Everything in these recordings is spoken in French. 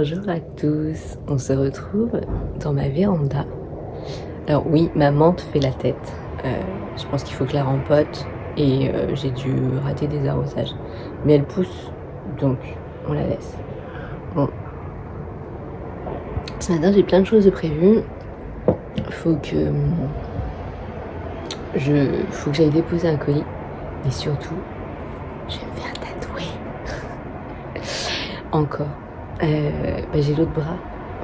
Bonjour à tous, on se retrouve dans ma véranda. Alors oui, ma menthe fait la tête. Je pense qu'il faut que je la rempote et j'ai dû rater des arrosages. Mais elle pousse, donc on la laisse. Bon. Ce matin, j'ai plein de choses de prévues. Faut que j'aille déposer un colis. Et surtout, je vais me faire tatouer. Encore. J'ai l'autre bras.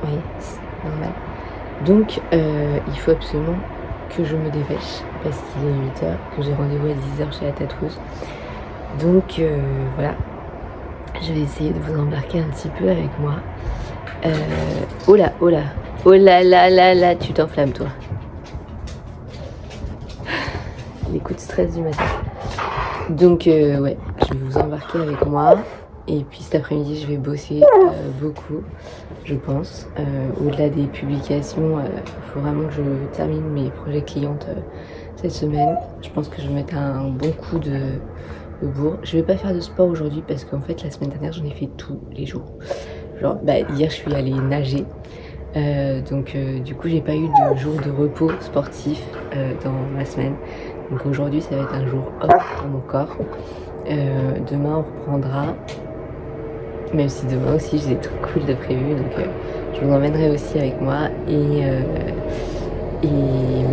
Oui, c'est normal. Donc, il faut absolument que je me dépêche parce qu'il est 8h, que j'ai rendez-vous à 10h chez la tatoueuse. Donc, voilà. Je vais essayer de vous embarquer un petit peu avec moi. Oh là, oh là. Oh là là là là, tu t'enflammes, toi. Les coups de stress du matin. Donc, ouais, je vais vous embarquer avec moi. Et puis cet après-midi, je vais bosser beaucoup, je pense. Au-delà des publications, il faut vraiment que je termine mes projets clientes cette semaine. Je pense que je vais mettre un bon coup de bourre. Je vais pas faire de sport aujourd'hui parce qu'en fait, la semaine dernière, j'en ai fait tous les jours. Genre, hier, je suis allée nager. Donc, du coup, j'ai pas eu de jour de repos sportif dans ma semaine. Donc aujourd'hui, ça va être un jour off pour mon corps. Demain, on reprendra. Même si demain aussi j'ai des trucs cool de prévu, donc je vous emmènerai aussi avec moi. Et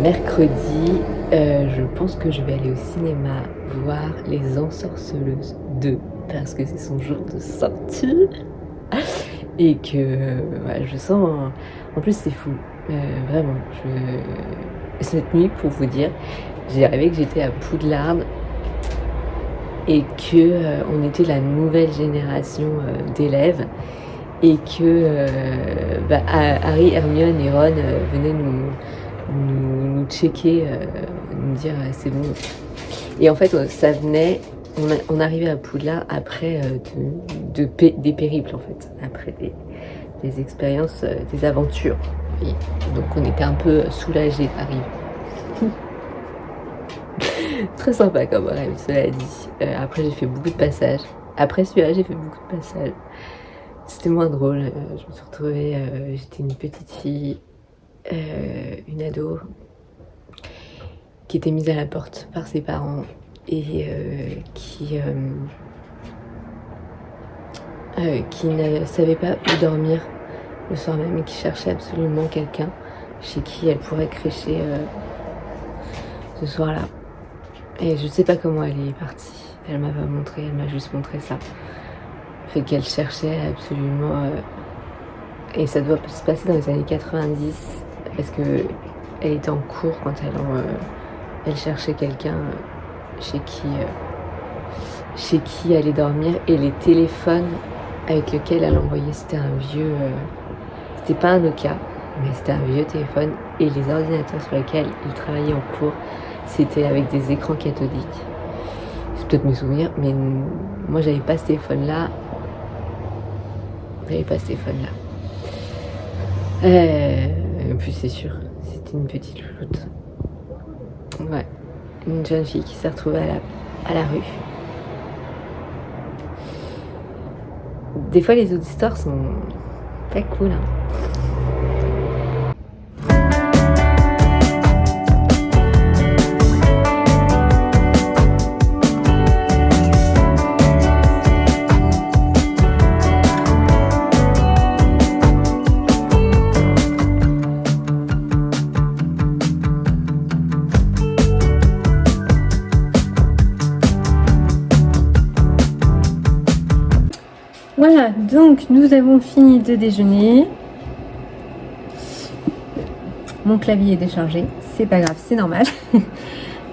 mercredi, je pense que je vais aller au cinéma voir Les Ensorceleuses 2 parce que c'est son jour de sortie et que voilà, je sens. En plus, c'est fou, vraiment. Cette nuit, pour vous dire, j'ai rêvé que j'étais à Poudlard. Et que on était la nouvelle génération d'élèves et que Harry, Hermione et Ron venaient nous checker, nous dire c'est bon. Et en fait, ça venait, on arrivait à Poudlard après des périples en fait, après des expériences, des aventures. Et donc on était un peu soulagés d'arriver. Très sympa comme rêve, cela dit. Après, j'ai fait beaucoup de passages. Après celui-là, j'ai fait beaucoup de passages. C'était moins drôle. Je me suis retrouvée, j'étais une petite fille, une ado, qui était mise à la porte par ses parents et qui ne savait pas où dormir le soir même et qui cherchait absolument quelqu'un chez qui elle pourrait crécher ce soir-là. Et je sais pas comment elle est partie. Elle m'a pas montré, elle m'a juste montré ça. Fait qu'elle cherchait absolument. Et ça doit se passer dans les années 90 parce que elle était en cours quand elle cherchait quelqu'un chez qui aller dormir. Et les téléphones avec lesquels elle envoyait, c'était un vieux. C'était pas un Nokia, mais c'était un vieux téléphone. Et les ordinateurs sur lesquels il travaillait en cours, c'était avec des écrans cathodiques. C'est peut-être mes souvenirs, mais moi j'avais pas ce téléphone-là. En plus c'est sûr, c'était une petite louloute. Ouais, une jeune fille qui s'est retrouvée à la rue. Des fois les autres histoires sont très cool, hein. Voilà, donc nous avons fini de déjeuner. Mon clavier est déchargé, c'est pas grave, c'est normal.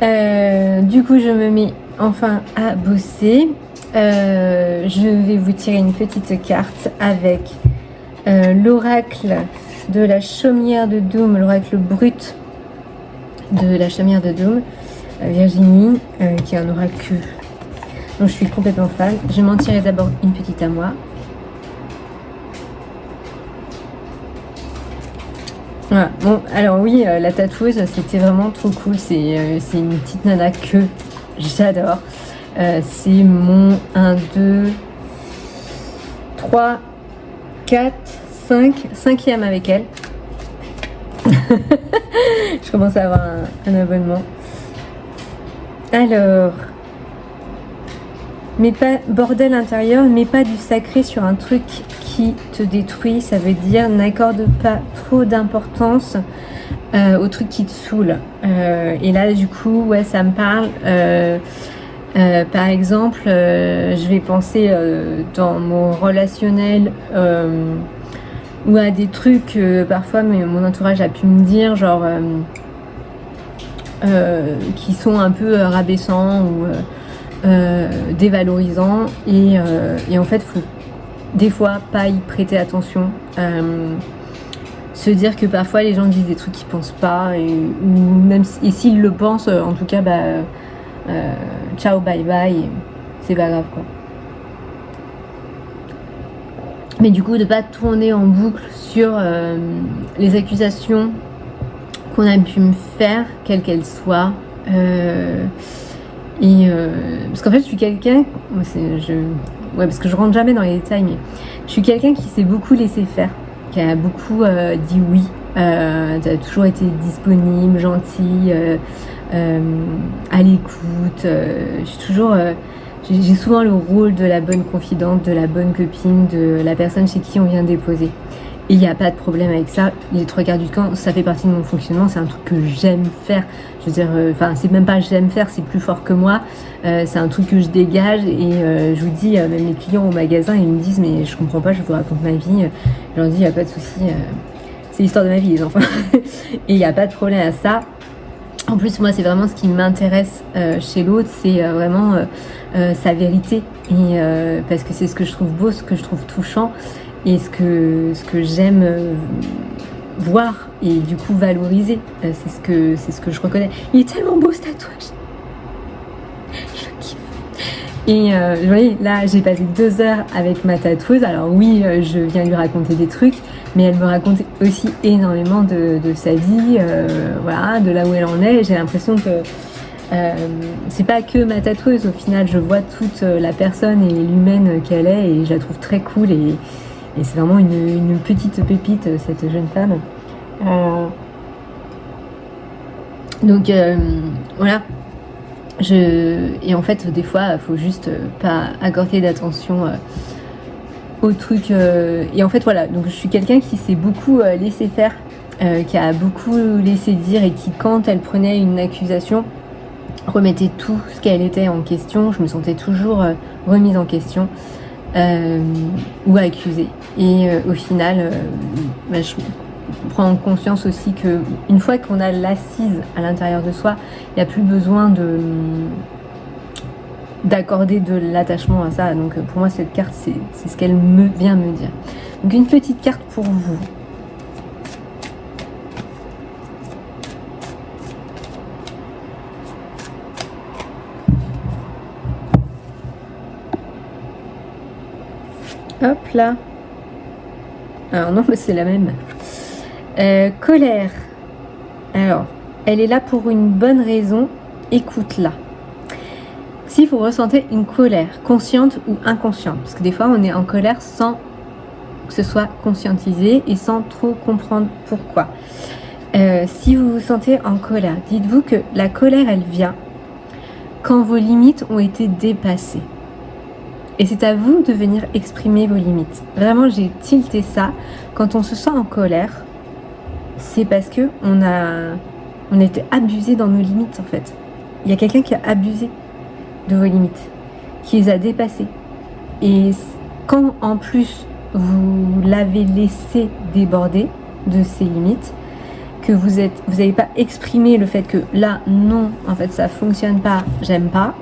Du coup, je me mets enfin à bosser. Je vais vous tirer une petite carte avec l'oracle de la chaumière de Doom, l'oracle brut de la chaumière de Doom, Virginie, qui est un oracle dont je suis complètement fan. Je m'en tirerai d'abord une petite à moi. Voilà. Bon, alors oui, la tatoueuse, c'était vraiment trop cool. C'est une petite nana que j'adore. C'est mon 1, 2, 3, 4, 5e avec elle. Je commence à avoir un abonnement. Alors, mais pas bordel intérieur, mais pas du sacré sur un truc qui te détruit. Ça veut dire n'accorde pas trop d'importance au truc qui te saoule. Et là, du coup, ouais, ça me parle. Par exemple, je vais penser dans mon relationnel ou à des trucs parfois mon entourage a pu me dire, genre qui sont un peu rabaissants ou dévalorisants, et en fait faut des fois pas y prêter attention, se dire que parfois les gens disent des trucs qu'ils pensent pas, ou même et s'ils le pensent, en tout cas ciao bye bye, c'est pas grave quoi. Mais du coup de pas tourner en boucle sur les accusations qu'on a pu me faire, quelles qu'elles soient, parce qu'en fait je suis quelqu'un, parce que je rentre jamais dans les détails, mais je suis quelqu'un qui s'est beaucoup laissé faire, qui a beaucoup dit oui, a toujours été disponible, gentil, à l'écoute. Je suis toujours, j'ai souvent le rôle de la bonne confidente, de la bonne copine, de la personne chez qui on vient déposer. Et il n'y a pas de problème avec ça. Les 3/4 du temps, ça fait partie de mon fonctionnement. C'est un truc que j'aime faire. Je veux dire, c'est même pas j'aime faire, c'est plus fort que moi. C'est un truc que je dégage. Et je vous dis, même les clients au magasin, ils me disent, mais je comprends pas, je vous raconte ma vie. Je leur dis, il n'y a pas de souci. C'est l'histoire de ma vie, les enfants. Et il n'y a pas de problème à ça. En plus, moi, c'est vraiment ce qui m'intéresse chez l'autre, c'est vraiment sa vérité. Et parce que c'est ce que je trouve beau, ce que je trouve touchant, et ce que j'aime voir et du coup valoriser. C'est ce que je reconnais. Il est tellement beau ce tatouage. Je kiffe. Et vous voyez, là, j'ai passé 2 heures avec ma tatoueuse. Alors oui, je viens lui raconter des trucs, mais elle me raconte aussi énormément de sa vie, voilà, de là où elle en est. J'ai l'impression que c'est pas que ma tatoueuse. Au final, je vois toute la personne et l'humaine qu'elle est, et je la trouve très cool, et c'est vraiment une petite pépite, cette jeune femme. Donc voilà. Et en fait, des fois, il faut juste pas accorder d'attention au truc. Et en fait, voilà. Donc, je suis quelqu'un qui s'est beaucoup laissé faire, qui a beaucoup laissé dire, et qui, quand elle prenait une accusation, remettait tout ce qu'elle était en question. Je me sentais toujours remise en question ou accusée. Et au final, je prends conscience aussi que une fois qu'on a l'assise à l'intérieur de soi, il n'y a plus besoin d'accorder de l'attachement à ça. Donc pour moi, cette carte, c'est ce qu'elle vient me dire. Donc une petite carte pour vous. Hop là. Alors non, mais c'est la même. Colère. Alors, elle est là pour une bonne raison. Écoute-la. Si vous ressentez une colère, consciente ou inconsciente, parce que des fois on est en colère sans que ce soit conscientisé et sans trop comprendre pourquoi. Si vous vous sentez en colère, dites-vous que la colère, elle vient quand vos limites ont été dépassées. Et c'est à vous de venir exprimer vos limites. Vraiment, j'ai tilté ça. Quand on se sent en colère, c'est parce que on a été abusé dans nos limites, en fait. Il y a quelqu'un qui a abusé de vos limites, qui les a dépassées. Et quand, en plus, vous l'avez laissé déborder de ses limites, que vous n'avez pas exprimé le fait que là, non, en fait, ça fonctionne pas, j'aime pas.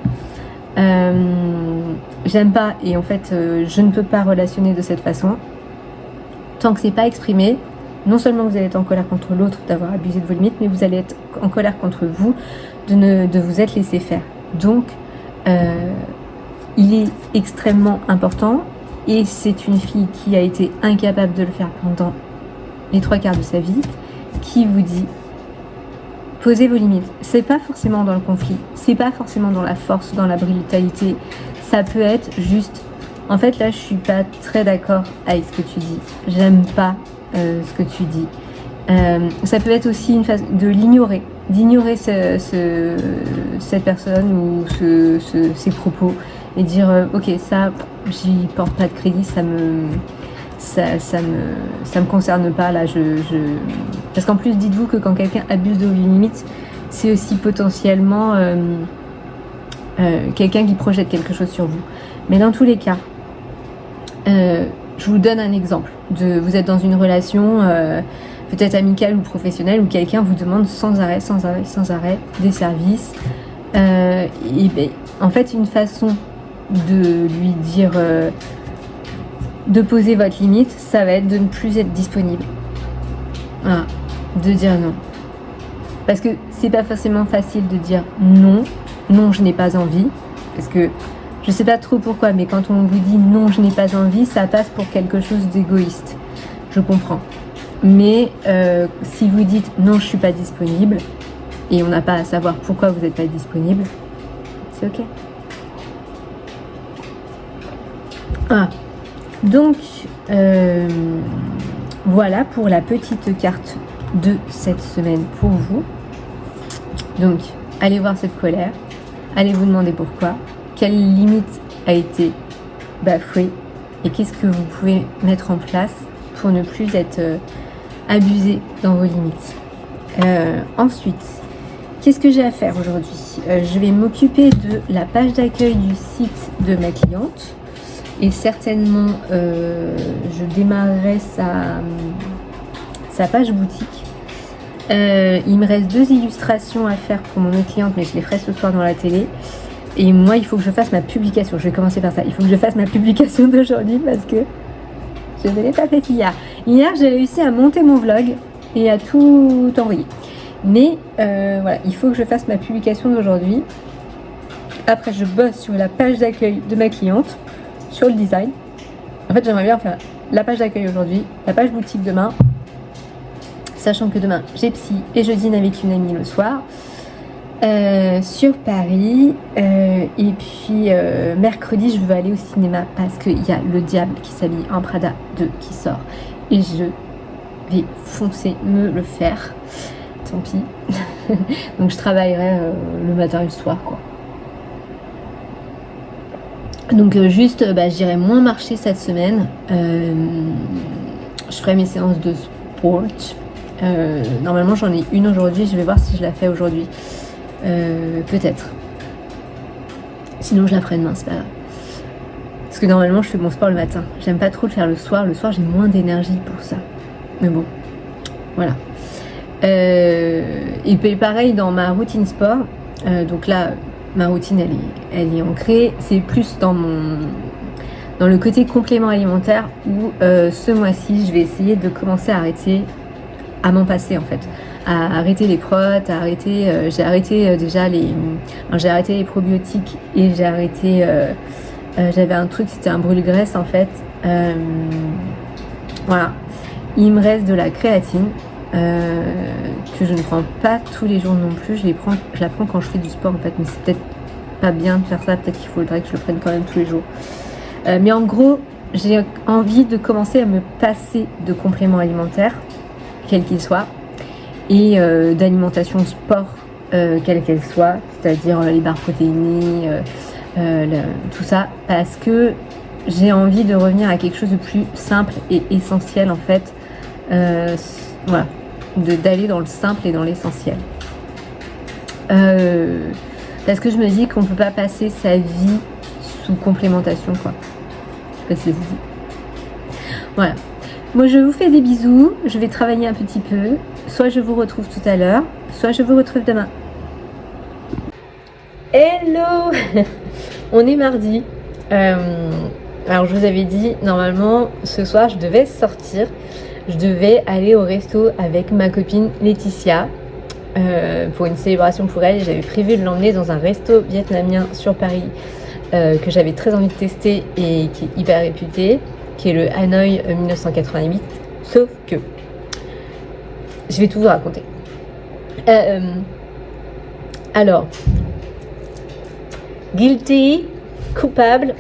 J'aime pas, et en fait je ne peux pas relationner de cette façon. Tant que c'est pas exprimé, non seulement vous allez être en colère contre l'autre d'avoir abusé de vos limites, mais vous allez être en colère contre vous de vous être laissé faire. Donc il est extrêmement important, et c'est une fille qui a été incapable de le faire pendant les 3/4 de sa vie, qui vous dit: posez vos limites. C'est pas forcément dans le conflit, c'est pas forcément dans la force, dans la brutalité. Ça peut être juste En fait, là, je suis pas très d'accord avec ce que tu dis. J'aime pas ce que tu dis. Ça peut être aussi une façon de l'ignorer, d'ignorer cette personne ou ses propos et dire ok, ça, j'y porte pas de crédit, ça me concerne pas là. Parce qu'en plus, dites-vous que quand quelqu'un abuse de vos limites, c'est aussi potentiellement quelqu'un qui projette quelque chose sur vous. Mais dans tous les cas, je vous donne un exemple. Vous êtes dans une relation peut-être amicale ou professionnelle où quelqu'un vous demande sans arrêt des services. Et ben, en fait, une façon de lui dire, de poser votre limite, ça va être de ne plus être disponible. Voilà, de dire non. Parce que c'est pas forcément facile de dire non, non, je n'ai pas envie. Parce que je sais pas trop pourquoi, mais quand on vous dit non, je n'ai pas envie, ça passe pour quelque chose d'égoïste. Je comprends. Mais si vous dites non, je suis pas disponible, et on n'a pas à savoir pourquoi vous n'êtes pas disponible, c'est ok. Ah, donc voilà pour la petite carte de cette semaine pour vous. Donc, allez voir cette colère, allez vous demander pourquoi, quelle limite a été bafouée et qu'est-ce que vous pouvez mettre en place pour ne plus être abusé dans vos limites. Ensuite, qu'est-ce que j'ai à faire aujourd'hui ? Je vais m'occuper de la page d'accueil du site de ma cliente et certainement je démarrerai sa page boutique. Il me reste 2 illustrations à faire pour mon autre cliente, mais je les ferai ce soir dans la télé. Et moi, il faut que je fasse ma publication. Je vais commencer par ça. Il faut que je fasse ma publication d'aujourd'hui parce que je ne l'ai pas fait hier. Hier, j'ai réussi à monter mon vlog et à tout envoyer. Mais voilà, il faut que je fasse ma publication d'aujourd'hui. Après, je bosse sur la page d'accueil de ma cliente, sur le design. En fait, j'aimerais bien faire la page d'accueil aujourd'hui, la page boutique demain. Sachant que demain, j'ai psy et je dîne avec une amie le soir sur Paris. Et puis, mercredi, je veux aller au cinéma parce qu'il y a Le Diable qui s'habille en Prada 2 qui sort. Et je vais foncer me le faire. Tant pis. Donc, je travaillerai le matin et le soir, quoi. Donc, juste, j'irai moins marcher cette semaine. Je ferai mes séances de sport. Normalement j'en ai une aujourd'hui, je vais voir si je la fais aujourd'hui, peut-être, sinon je la ferai demain, c'est pas grave, parce que normalement je fais mon sport le matin, j'aime pas trop le faire le soir j'ai moins d'énergie pour ça, mais bon, voilà. Et puis pareil dans ma routine sport, donc là ma routine elle est ancrée, c'est plus dans le côté complément alimentaire où ce mois-ci je vais essayer de commencer à m'en passer en fait, à arrêter les protes, j'ai arrêté déjà j'ai arrêté les probiotiques et j'ai arrêté, j'avais un truc, c'était un brûle-graisse en fait, voilà, il me reste de la créatine que je ne prends pas tous les jours non plus, je la prends quand je fais du sport en fait, mais c'est peut-être pas bien de faire ça, peut-être qu'il faudrait que je le prenne quand même tous les jours, mais en gros j'ai envie de commencer à me passer de compléments alimentaires quel qu'il soit, et d'alimentation sport quelle qu'elle soit, c'est-à-dire les barres protéinées, tout ça, parce que j'ai envie de revenir à quelque chose de plus simple et essentiel en fait, voilà, d'aller dans le simple et dans l'essentiel, parce que je me dis qu'on peut pas passer sa vie sous complémentation, quoi. Je sais pas si vous dit. Voilà. Moi je vous fais des bisous, je vais travailler un petit peu, soit je vous retrouve tout à l'heure, soit je vous retrouve demain. Hello. On est mardi, alors je vous avais dit, normalement ce soir je devais sortir, je devais aller au resto avec ma copine Laetitia pour une célébration pour elle, j'avais prévu de l'emmener dans un resto vietnamien sur Paris que j'avais très envie de tester et qui est hyper réputé, qui est le Hanoï 1988, sauf que je vais tout vous raconter. Alors, guilty, coupable,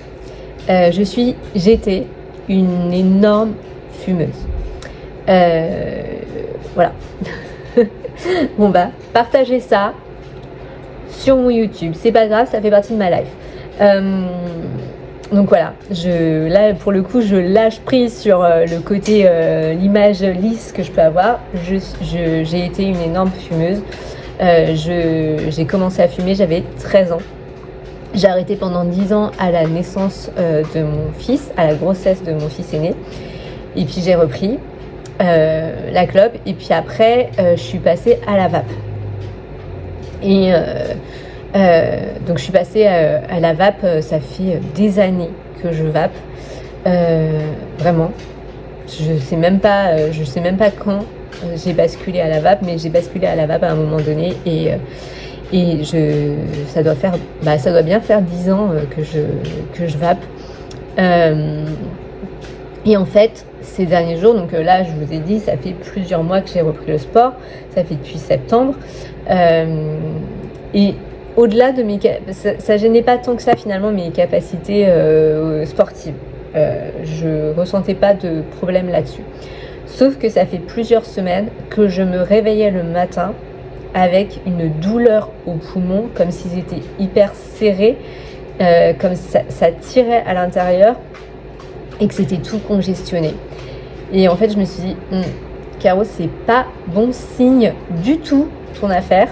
J'étais une énorme fumeuse. Voilà. Bon bah, partagez ça sur mon YouTube. C'est pas grave, ça fait partie de ma life. Donc voilà, là pour le coup, je lâche prise sur le côté, l'image lisse que je peux avoir. J'ai été une énorme fumeuse. J'ai commencé à fumer, j'avais 13 ans. J'ai arrêté pendant 10 ans à la naissance de mon fils, à la grossesse de mon fils aîné. Et puis j'ai repris la clope. Et puis après, je suis passée à la vape. Et donc je suis passée à la vape, ça fait des années que je vape. Vraiment. Je sais même pas quand j'ai basculé à la vape, mais j'ai basculé à la vape à un moment donné et ça doit bien faire 10 ans que je vape. Et en fait, ces derniers jours, donc là, je vous ai dit, ça fait plusieurs mois que j'ai repris le sport, ça fait depuis septembre. Et au-delà de ça gênait pas tant que ça finalement mes capacités sportives. Je ressentais pas de problème là-dessus. Sauf que ça fait plusieurs semaines que je me réveillais le matin avec une douleur au poumon, comme s'ils étaient hyper serrés, comme ça tirait à l'intérieur et que c'était tout congestionné. Et en fait, je me suis dit, Caro, c'est pas bon signe du tout ton affaire.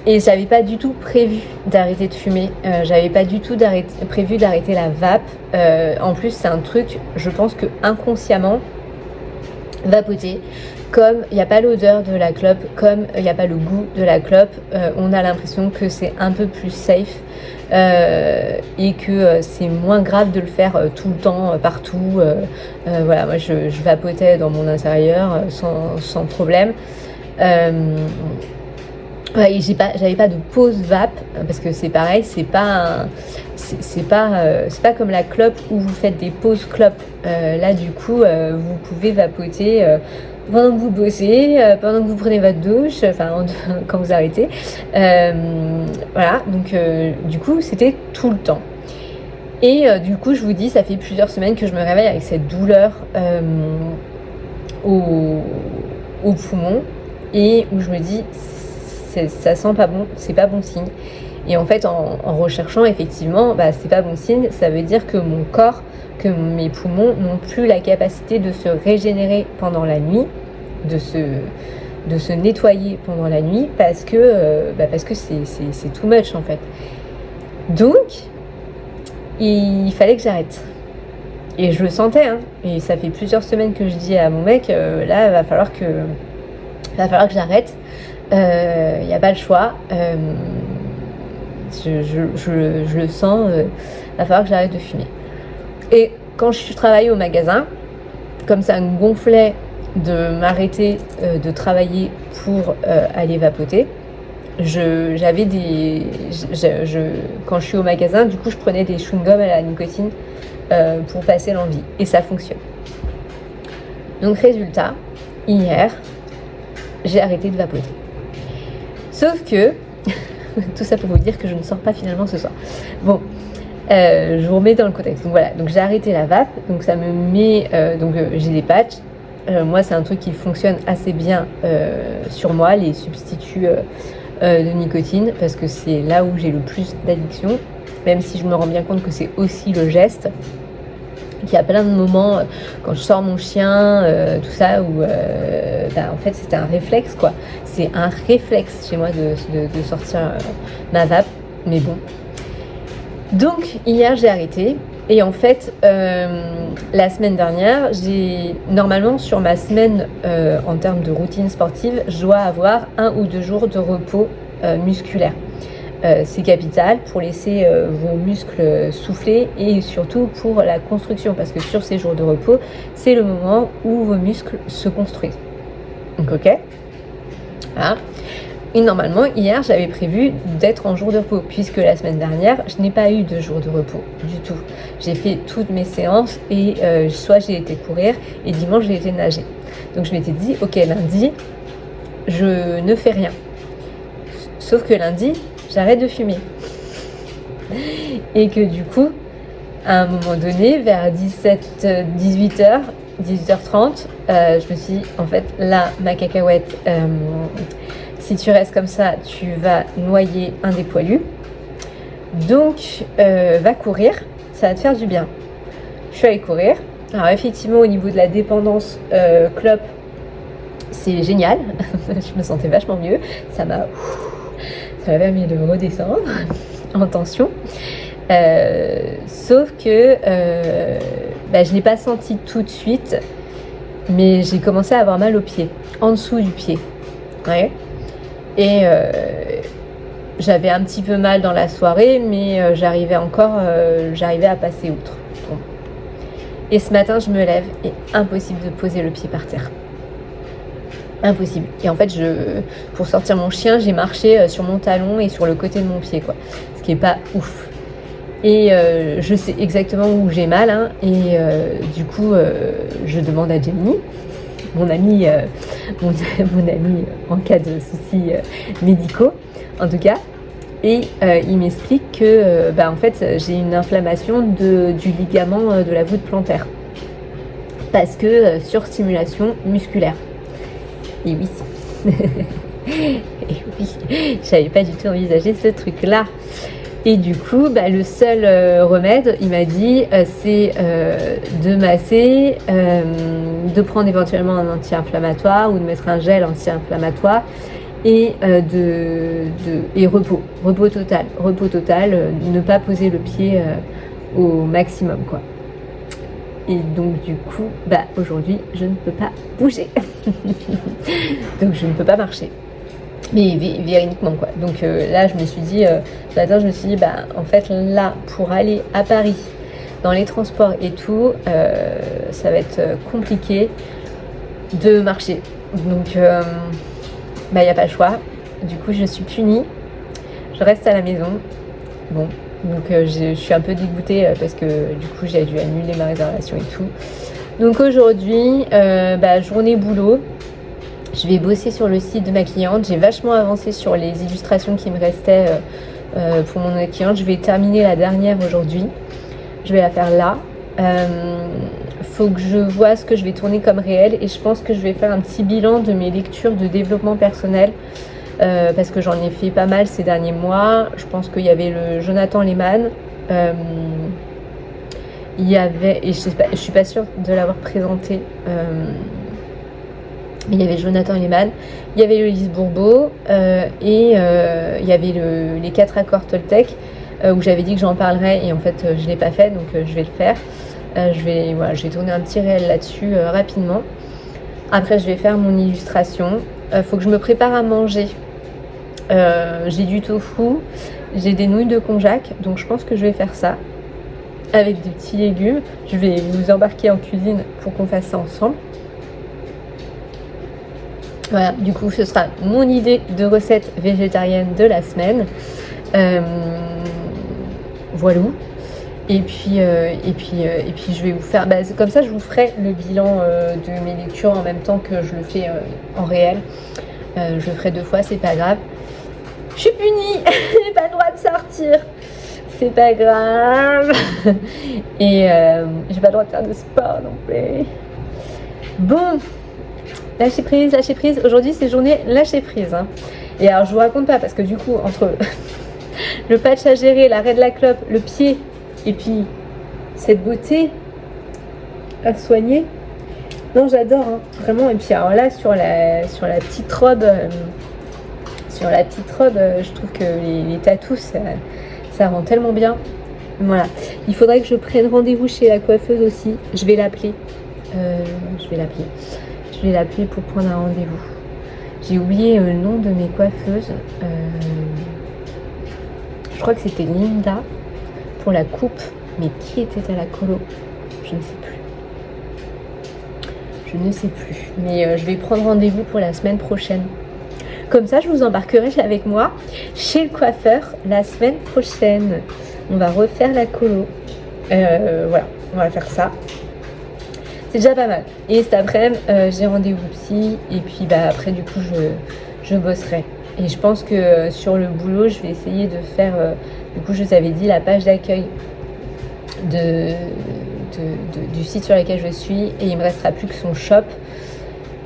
Et j'avais pas du tout prévu d'arrêter de fumer, j'avais pas du tout prévu d'arrêter la vape. En plus, c'est un truc, je pense que inconsciemment, vapoter, comme il n'y a pas l'odeur de la clope, comme il n'y a pas le goût de la clope, on a l'impression que c'est un peu plus safe et que c'est moins grave de le faire tout le temps, partout. Voilà, moi je vapotais dans mon intérieur sans problème. Ouais, j'avais pas de pause vape parce que c'est pareil, c'est pas comme la clope où vous faites des pauses clopes. Là du coup, vous pouvez vapoter pendant que vous bossez, pendant que vous prenez votre douche, enfin quand vous arrêtez. Voilà, donc du coup c'était tout le temps. Et du coup je vous dis, ça fait plusieurs semaines que je me réveille avec cette douleur au poumon et où je me dis ça sent pas bon, c'est pas bon signe. Et en fait, en recherchant, effectivement, c'est pas bon signe. Ça veut dire que mon corps, que mes poumons n'ont plus la capacité de se régénérer pendant la nuit, de se nettoyer pendant la nuit, parce que c'est too much en fait. Donc, il fallait que j'arrête. Et je le sentais, hein. Et ça fait plusieurs semaines que je dis à mon mec, là, va falloir que j'arrête. Il n'y a pas le choix. Je le sens, va falloir que j'arrête de fumer. Et quand je travaillais au magasin, comme ça me gonflait de m'arrêter de travailler pour aller vapoter, quand je suis au magasin, du coup je prenais des chewing-gums à la nicotine pour passer l'envie, et ça fonctionne. Donc résultat, hier j'ai arrêté de vapoter. Sauf que, tout ça pour vous dire que je ne sors pas finalement ce soir. Bon, je vous remets dans le contexte. Donc voilà, donc j'ai arrêté la vape, donc ça me met, j'ai des patchs. Moi c'est un truc qui fonctionne assez bien sur moi, les substituts de nicotine, parce que c'est là où j'ai le plus d'addiction, même si je me rends bien compte que c'est aussi le geste. Il y a plein de moments quand je sors mon chien, tout ça, où en fait c'était un réflexe quoi. C'est un réflexe chez moi de sortir ma vape, mais bon. Donc hier j'ai arrêté et en fait la semaine dernière, normalement sur ma semaine en termes de routine sportive, je dois avoir 1 ou 2 jours de repos musculaire. C'est capital pour laisser vos muscles souffler et surtout pour la construction, parce que sur ces jours de repos, c'est le moment où vos muscles se construisent. Donc ok, voilà. Et normalement, hier, j'avais prévu d'être en jour de repos, puisque la semaine dernière, je n'ai pas eu de jour de repos du tout. J'ai fait toutes mes séances et soit j'ai été courir et dimanche, j'ai été nager. Donc je m'étais dit, ok, lundi, je ne fais rien. Sauf que lundi, j'arrête de fumer. Et que du coup, à un moment donné, vers 18h, 18h30, je me suis dit, en fait, là, ma cacahuète, si tu restes comme ça, tu vas noyer un des poilus. Donc, va courir, ça va te faire du bien. Je suis allée courir. Alors, effectivement, au niveau de la dépendance clope, c'est génial. Je me sentais vachement mieux. Ça m'a permis de redescendre en tension. Sauf que je ne l'ai pas senti tout de suite, mais j'ai commencé à avoir mal au pied, en dessous du pied. Ouais. Et j'avais un petit peu mal dans la soirée, mais j'arrivais à passer outre. Bon. Et ce matin, je me lève et impossible de poser le pied par terre. Impossible. Et en fait, pour sortir mon chien, j'ai marché sur mon talon et sur le côté de mon pied, quoi. Ce qui est pas ouf. Et je sais exactement où j'ai mal, hein, et du coup, je demande à Jenny, mon amie en cas de soucis médicaux, en tout cas, et il m'explique que, en fait, j'ai une inflammation du ligament de la voûte plantaire, parce que surstimulation musculaire. Et oui, et oui, j'avais pas du tout envisagé ce truc-là. Et du coup, le seul remède, il m'a dit, c'est de masser, de prendre éventuellement un anti-inflammatoire ou de mettre un gel anti-inflammatoire et repos total, ne pas poser le pied au maximum, quoi. Et donc du coup, aujourd'hui, je ne peux pas bouger, donc je ne peux pas marcher. Mais véridiquement, quoi. Donc là, je me suis dit, ce matin, en fait, là, pour aller à Paris, dans les transports et tout, ça va être compliqué de marcher. Donc, il n'y a pas le choix. Du coup, je suis punie. Je reste à la maison. Bon, donc je suis un peu dégoûtée parce que du coup, j'ai dû annuler ma réservation et tout. Donc aujourd'hui, journée boulot. Je vais bosser sur le site de ma cliente. J'ai vachement avancé sur les illustrations qui me restaient pour mon cliente. Je vais terminer la dernière aujourd'hui. Je vais la faire là. Faut que je vois ce que je vais tourner comme réel. Et je pense que je vais faire un petit bilan de mes lectures de développement personnel. Parce que j'en ai fait pas mal ces derniers mois. Je pense qu'il y avait le Jonathan Lehman. Il y avait, et je suis pas sûre de l'avoir présenté, mais il y avait Jonathan Lehman, il y avait le Lise Bourbeau, et il y avait les 4 accords Toltec, où j'avais dit que j'en parlerais, et en fait je ne l'ai pas fait, donc je vais le faire. Je vais tourner un petit réel là-dessus rapidement. Après je vais faire mon illustration. Faut que je me prépare à manger. J'ai du tofu, j'ai des nouilles de konjac, donc je pense que je vais faire ça avec des petits légumes. Je vais vous embarquer en cuisine pour qu'on fasse ça ensemble. Voilà, du coup ce sera mon idée de recette végétarienne de la semaine. Voilà. Et puis je vais vous faire, comme ça je vous ferai le bilan de mes lectures en même temps que je le fais en réel. Je le ferai 2 fois, c'est pas grave. Je suis punie, j'ai pas le droit de sortir. C'est pas grave. Et j'ai pas le droit de faire de sport non plus. Bon, lâcher prise. Aujourd'hui c'est journée lâcher prise, hein. Et alors je vous raconte pas parce que du coup entre le patch à gérer, l'arrêt de la clope, le pied et puis cette beauté à soigner. Non, j'adore, hein, vraiment. Et puis alors là sur la petite robe, je trouve que les tatous ça rend tellement bien. Voilà. Il faudrait que je prenne rendez-vous chez la coiffeuse aussi. Je vais l'appeler. Je vais l'appeler pour prendre un rendez-vous. J'ai oublié le nom de mes coiffeuses. Je crois que c'était Linda pour la coupe. Mais qui était à la colo? Je ne sais plus. Mais je vais prendre rendez-vous pour la semaine prochaine. Comme ça, je vous embarquerai avec moi chez le coiffeur la semaine prochaine. On va refaire la colo. Voilà, on va faire ça. C'est déjà pas mal. Et cet après-midi, j'ai rendez-vous psy. Et puis après, du coup, je bosserai. Et je pense que sur le boulot, je vais essayer de faire Du coup, je vous avais dit la page d'accueil du site sur lequel je suis, et il me restera plus que son shop.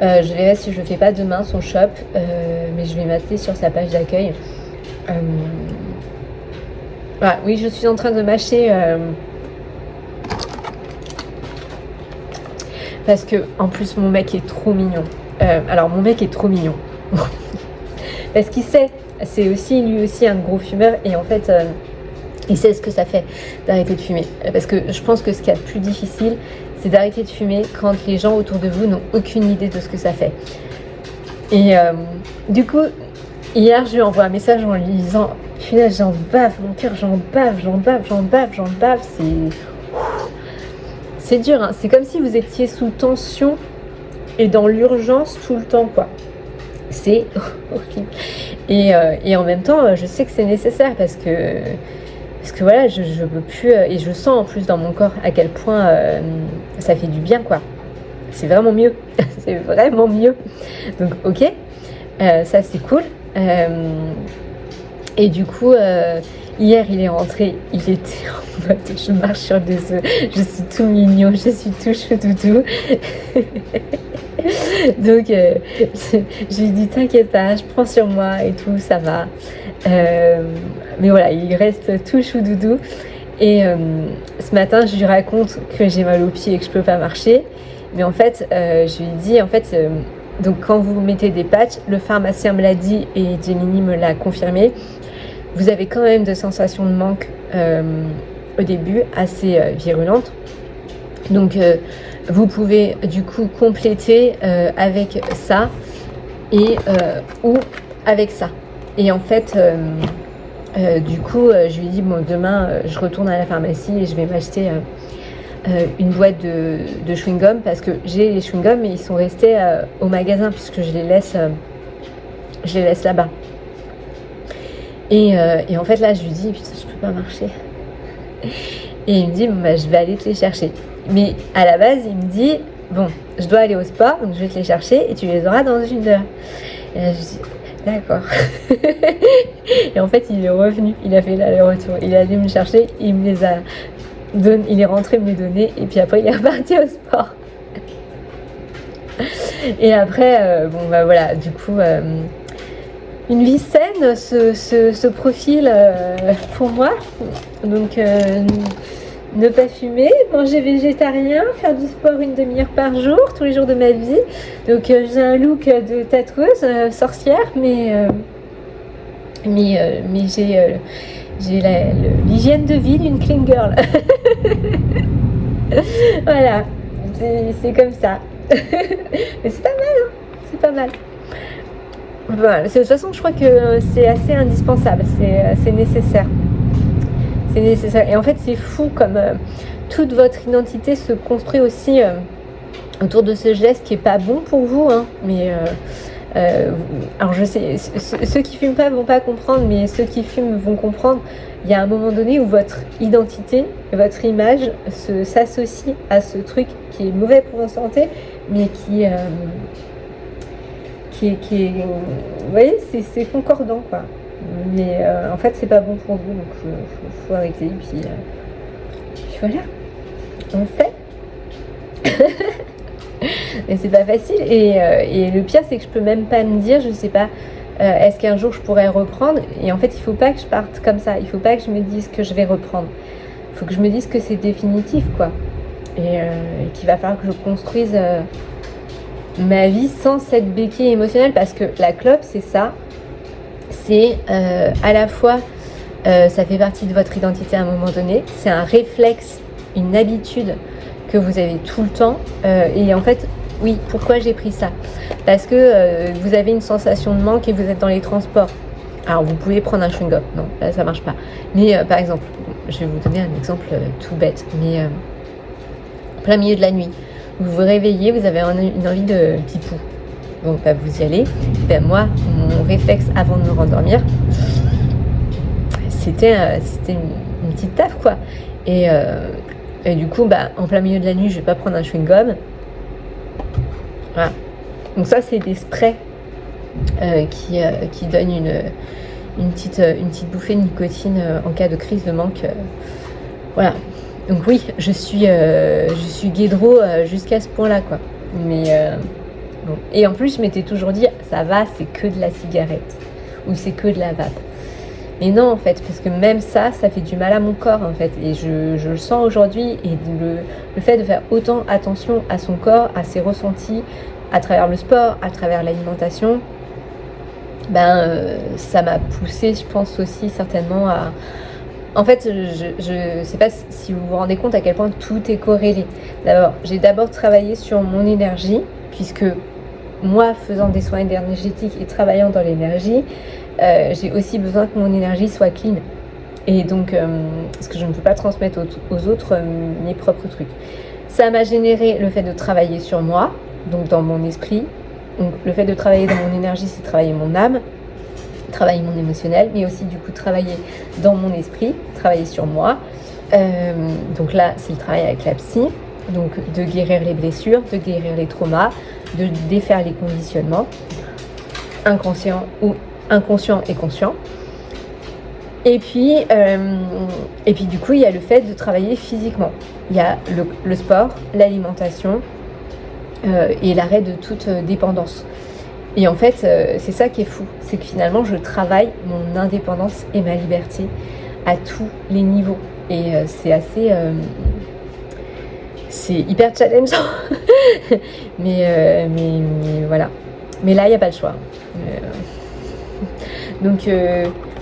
Je verrai si je le fais pas demain, son shop, mais je vais m'atteler sur sa page d'accueil. Voilà, oui, je suis en train de mâcher parce que en plus mon mec est trop mignon. Alors mon mec est trop mignon parce qu'il sait, c'est aussi lui aussi un gros fumeur, et en fait il sait ce que ça fait d'arrêter de fumer. Parce que je pense que ce qu'il y a de plus difficile, c'est d'arrêter de fumer quand les gens autour de vous n'ont aucune idée de ce que ça fait. Et du coup, hier, je lui envoie un message en lui disant « Punaise, j'en bave, mon cœur, j'en bave. C'est dur, hein. C'est comme si vous étiez sous tension et dans l'urgence tout le temps, quoi. C'est horrible. Et en même temps, je sais que c'est nécessaire parce que voilà, je peux plus, et je sens en plus dans mon corps à quel point ça fait du bien, quoi. C'est vraiment mieux. C'est vraiment mieux. Donc, ok, ça c'est cool. Et du coup, hier il est rentré, il était en mode je marche sur des œufs, je suis tout mignon, je suis tout choudoudou. Donc je lui dis t'inquiète pas, je prends sur moi et tout, ça va. Mais voilà, il reste tout choudoudou. Et ce matin, je lui raconte que j'ai mal aux pieds et que je peux pas marcher. Mais en fait, je lui dis, en fait, donc quand vous mettez des patchs, le pharmacien me l'a dit et Gemini me l'a confirmé, vous avez quand même des sensations de manque au début assez virulentes. Donc vous pouvez du coup compléter avec ça et ou avec ça. Et en fait, du coup, je lui dis bon, demain je retourne à la pharmacie et je vais m'acheter une boîte de chewing-gum, parce que j'ai les chewing-gums mais ils sont restés au magasin puisque je les laisse là-bas. Et en fait là je lui dis putain, je peux pas marcher. Et il me dit bon, bah, je vais aller te les chercher. Mais à la base il me dit bon, je dois aller au sport donc je vais te les chercher et tu les auras dans 1 heure. Et là je dis d'accord. Et en fait il est revenu, il a fait l'aller-retour, il est allé me chercher, il me les a donné, il est rentré me les donner et puis après il est reparti au sport. Et après bon bah voilà, du coup une vie saine se profile pour moi. Donc ne pas fumer, manger végétarien, faire du sport 1 demi-heure par jour, tous les jours de ma vie. Donc j'ai un look de tatoueuse, sorcière, mais j'ai l'hygiène de vie d'une clean girl. Voilà, c'est comme ça. Mais c'est pas mal, hein, c'est pas mal. Voilà, de toute façon, je crois que c'est assez indispensable, c'est nécessaire. C'est nécessaire. Et en fait, c'est fou comme toute votre identité se construit aussi autour de ce geste qui est pas bon pour vous, hein. Mais alors je sais, ceux qui fument pas vont pas comprendre, mais ceux qui fument vont comprendre. Il y a un moment donné où votre identité, votre image s'associe à ce truc qui est mauvais pour votre santé, mais qui est, vous voyez, c'est concordant, quoi. Mais en fait, c'est pas bon pour vous, donc faut arrêter. Puis voilà, on fait. Mais c'est pas facile. Et le pire, c'est que je peux même pas me dire, je sais pas, est-ce qu'un jour je pourrais reprendre. Et en fait, il faut pas que je parte comme ça. Il faut pas que je me dise que je vais reprendre. Il faut que je me dise que c'est définitif, quoi. Et qu'il va falloir que je construise ma vie sans cette béquille émotionnelle, parce que la clope, c'est ça. C'est à la fois, ça fait partie de votre identité à un moment donné, c'est un réflexe, une habitude que vous avez tout le temps. Et en fait, oui, pourquoi j'ai pris ça? Parce que vous avez une sensation de manque et vous êtes dans les transports. Alors, vous pouvez prendre un chewing-gum. Non, là, ça marche pas. Mais par exemple, je vais vous donner un exemple tout bête, mais plein milieu de la nuit, vous vous réveillez, vous avez une envie de pipou. Bon, bah, vous y allez. Ben, moi, mon réflexe avant de me rendormir, c'était une petite taf, quoi. Et du coup, bah, en plein milieu de la nuit, je vais pas prendre un chewing-gum. Voilà. Donc ça, c'est des sprays qui donnent une petite bouffée de nicotine en cas de crise de manque. Voilà. Donc oui, je suis guédro jusqu'à ce point-là, quoi. Mais bon. Et en plus, je m'étais toujours dit, ça va, c'est que de la cigarette ou c'est que de la vape. Et non, en fait, parce que même ça fait du mal à mon corps, en fait. Et je le sens aujourd'hui. Et le fait de faire autant attention à son corps, à ses ressentis, à travers le sport, à travers l'alimentation, ça m'a poussée, je pense aussi, certainement à... En fait, je sais pas si vous vous rendez compte à quel point tout est corrélé. J'ai d'abord travaillé sur mon énergie, puisque moi, faisant des soins énergétiques et travaillant dans l'énergie, j'ai aussi besoin que mon énergie soit clean. Et donc, parce que je ne peux pas transmettre aux autres mes propres trucs. Ça m'a généré le fait de travailler sur moi, donc dans mon esprit. Donc, le fait de travailler dans mon énergie, c'est travailler mon âme, travailler mon émotionnel, mais aussi du coup travailler dans mon esprit, travailler sur moi. Donc là, c'est le travail avec la psy, donc de guérir les blessures, de guérir les traumas, de défaire les conditionnements, inconscients et conscients. Et puis du coup, il y a le fait de travailler physiquement. Il y a le sport, l'alimentation et l'arrêt de toute dépendance. Et en fait, c'est ça qui est fou, c'est que finalement, je travaille mon indépendance et ma liberté à tous les niveaux. Et c'est assez... c'est hyper challengeant. mais voilà. Mais là, il n'y a pas le choix. Donc,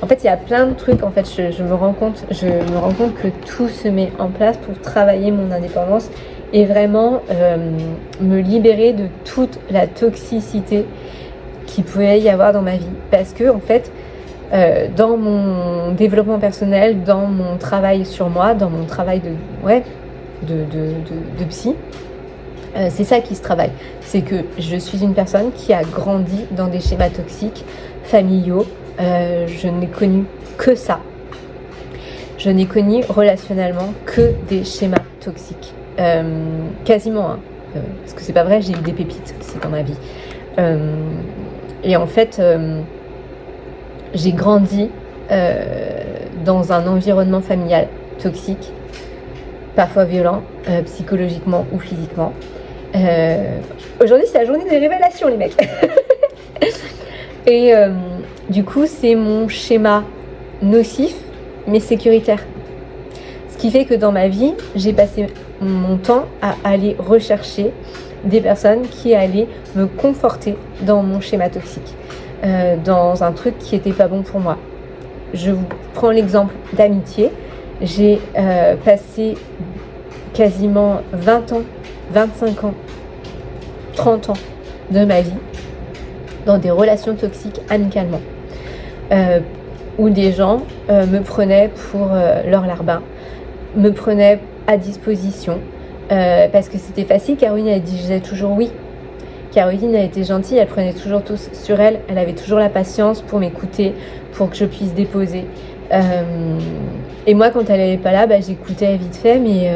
en fait, il y a plein de trucs. En fait, je me rends compte que tout se met en place pour travailler mon indépendance et vraiment me libérer de toute la toxicité qu'il pouvait y avoir dans ma vie. Parce que, en fait, dans mon développement personnel, dans mon travail sur moi, dans mon travail de psy, c'est ça qui se travaille. C'est que je suis une personne qui a grandi dans des schémas toxiques, familiaux. Je n'ai connu que ça. Je n'ai connu relationnellement que des schémas toxiques. Quasiment, hein. Parce que c'est pas vrai, j'ai eu des pépites aussi dans ma vie. Et en fait, j'ai grandi dans un environnement familial toxique, parfois violent, psychologiquement ou physiquement. Aujourd'hui, c'est la journée des révélations, les mecs. Et du coup, c'est mon schéma nocif, mais sécuritaire. Ce qui fait que dans ma vie, j'ai passé mon temps à aller rechercher des personnes qui allaient me conforter dans mon schéma toxique, dans un truc qui n'était pas bon pour moi. Je vous prends l'exemple d'amitié. J'ai passé quasiment 20 ans, 25 ans, 30 ans de ma vie dans des relations toxiques amicalement, où des gens me prenaient pour leur larbin, me prenaient à disposition, parce que c'était facile. Caroline, elle disait toujours oui. Caroline, elle était gentille, elle prenait toujours tout sur elle, elle avait toujours la patience pour m'écouter, pour que je puisse déposer. Et moi, quand elle n'allait pas là, j'écoutais vite fait, mais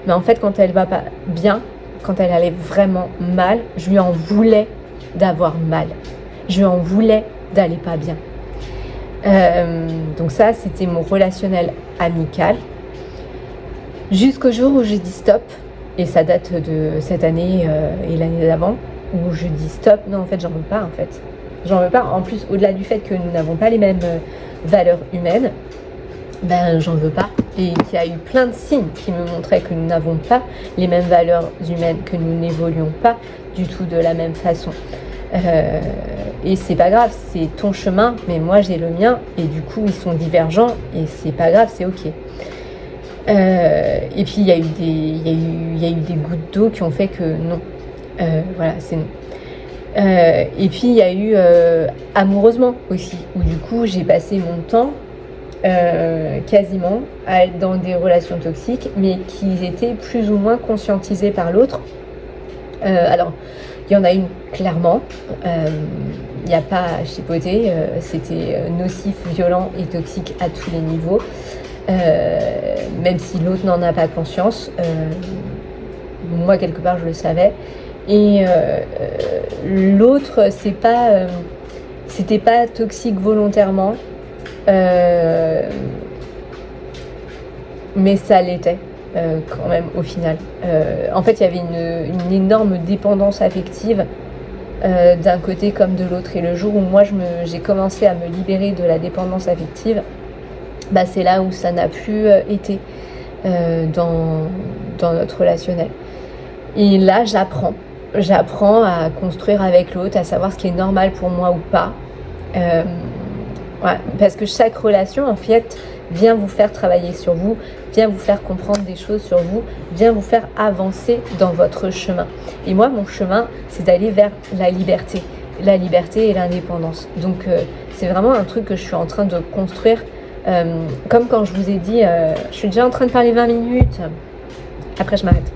en fait, quand elle va pas bien, quand elle allait vraiment mal, je lui en voulais d'avoir mal. Je lui en voulais d'aller pas bien. Donc ça, c'était mon relationnel amical. Jusqu'au jour où j'ai dit stop, et ça date de cette année et l'année d'avant, où je dis stop, non en fait j'en veux pas en fait. J'en veux pas, en plus au-delà du fait que nous n'avons pas les mêmes valeurs humaines, j'en veux pas. Et qu'il y a eu plein de signes qui me montraient que nous n'avons pas les mêmes valeurs humaines, que nous n'évoluons pas du tout de la même façon. Et c'est pas grave, c'est ton chemin, mais moi j'ai le mien, et du coup ils sont divergents, et c'est pas grave, c'est ok. Et puis il y a eu des gouttes d'eau qui ont fait que non. Voilà, c'est non. Et puis il y a eu amoureusement aussi, où du coup j'ai passé mon temps quasiment à être dans des relations toxiques, mais qui étaient plus ou moins conscientisées par l'autre. Alors, il y en a une clairement, il n'y a pas à chipoter, c'était nocif, violent et toxique à tous les niveaux, même si l'autre n'en a pas conscience. Moi, quelque part, je le savais. Et l'autre, c'était pas toxique volontairement, Mais ça l'était quand même au final. En fait, il y avait une énorme dépendance affective d'un côté comme de l'autre. Et le jour où moi j'ai commencé à me libérer de la dépendance affective, bah, c'est là où ça n'a plus été dans notre relationnel. Et là, j'apprends à construire avec l'autre, à savoir ce qui est normal pour moi ou pas. Ouais, parce que chaque relation, en fait, vient vous faire travailler sur vous, vient vous faire comprendre des choses sur vous, vient vous faire avancer dans votre chemin. Et moi, mon chemin, c'est d'aller vers la liberté et l'indépendance. Donc, c'est vraiment un truc que je suis en train de construire. Comme quand je vous ai dit, je suis déjà en train de parler 20 minutes. Après, je m'arrête.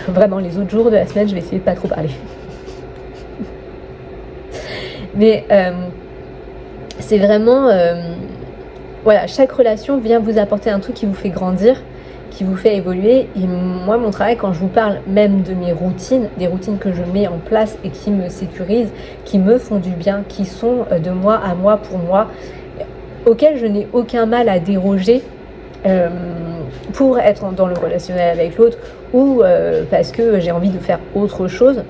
Vraiment, les autres jours de la semaine, je vais essayer de pas trop parler. Mais c'est vraiment... voilà, chaque relation vient vous apporter un truc qui vous fait grandir, qui vous fait évoluer. Et moi, mon travail, quand je vous parle même de mes routines, des routines que je mets en place et qui me sécurisent, qui me font du bien, qui sont de moi à moi, pour moi, auxquelles je n'ai aucun mal à déroger pour être dans le relationnel avec l'autre ou parce que j'ai envie de faire autre chose.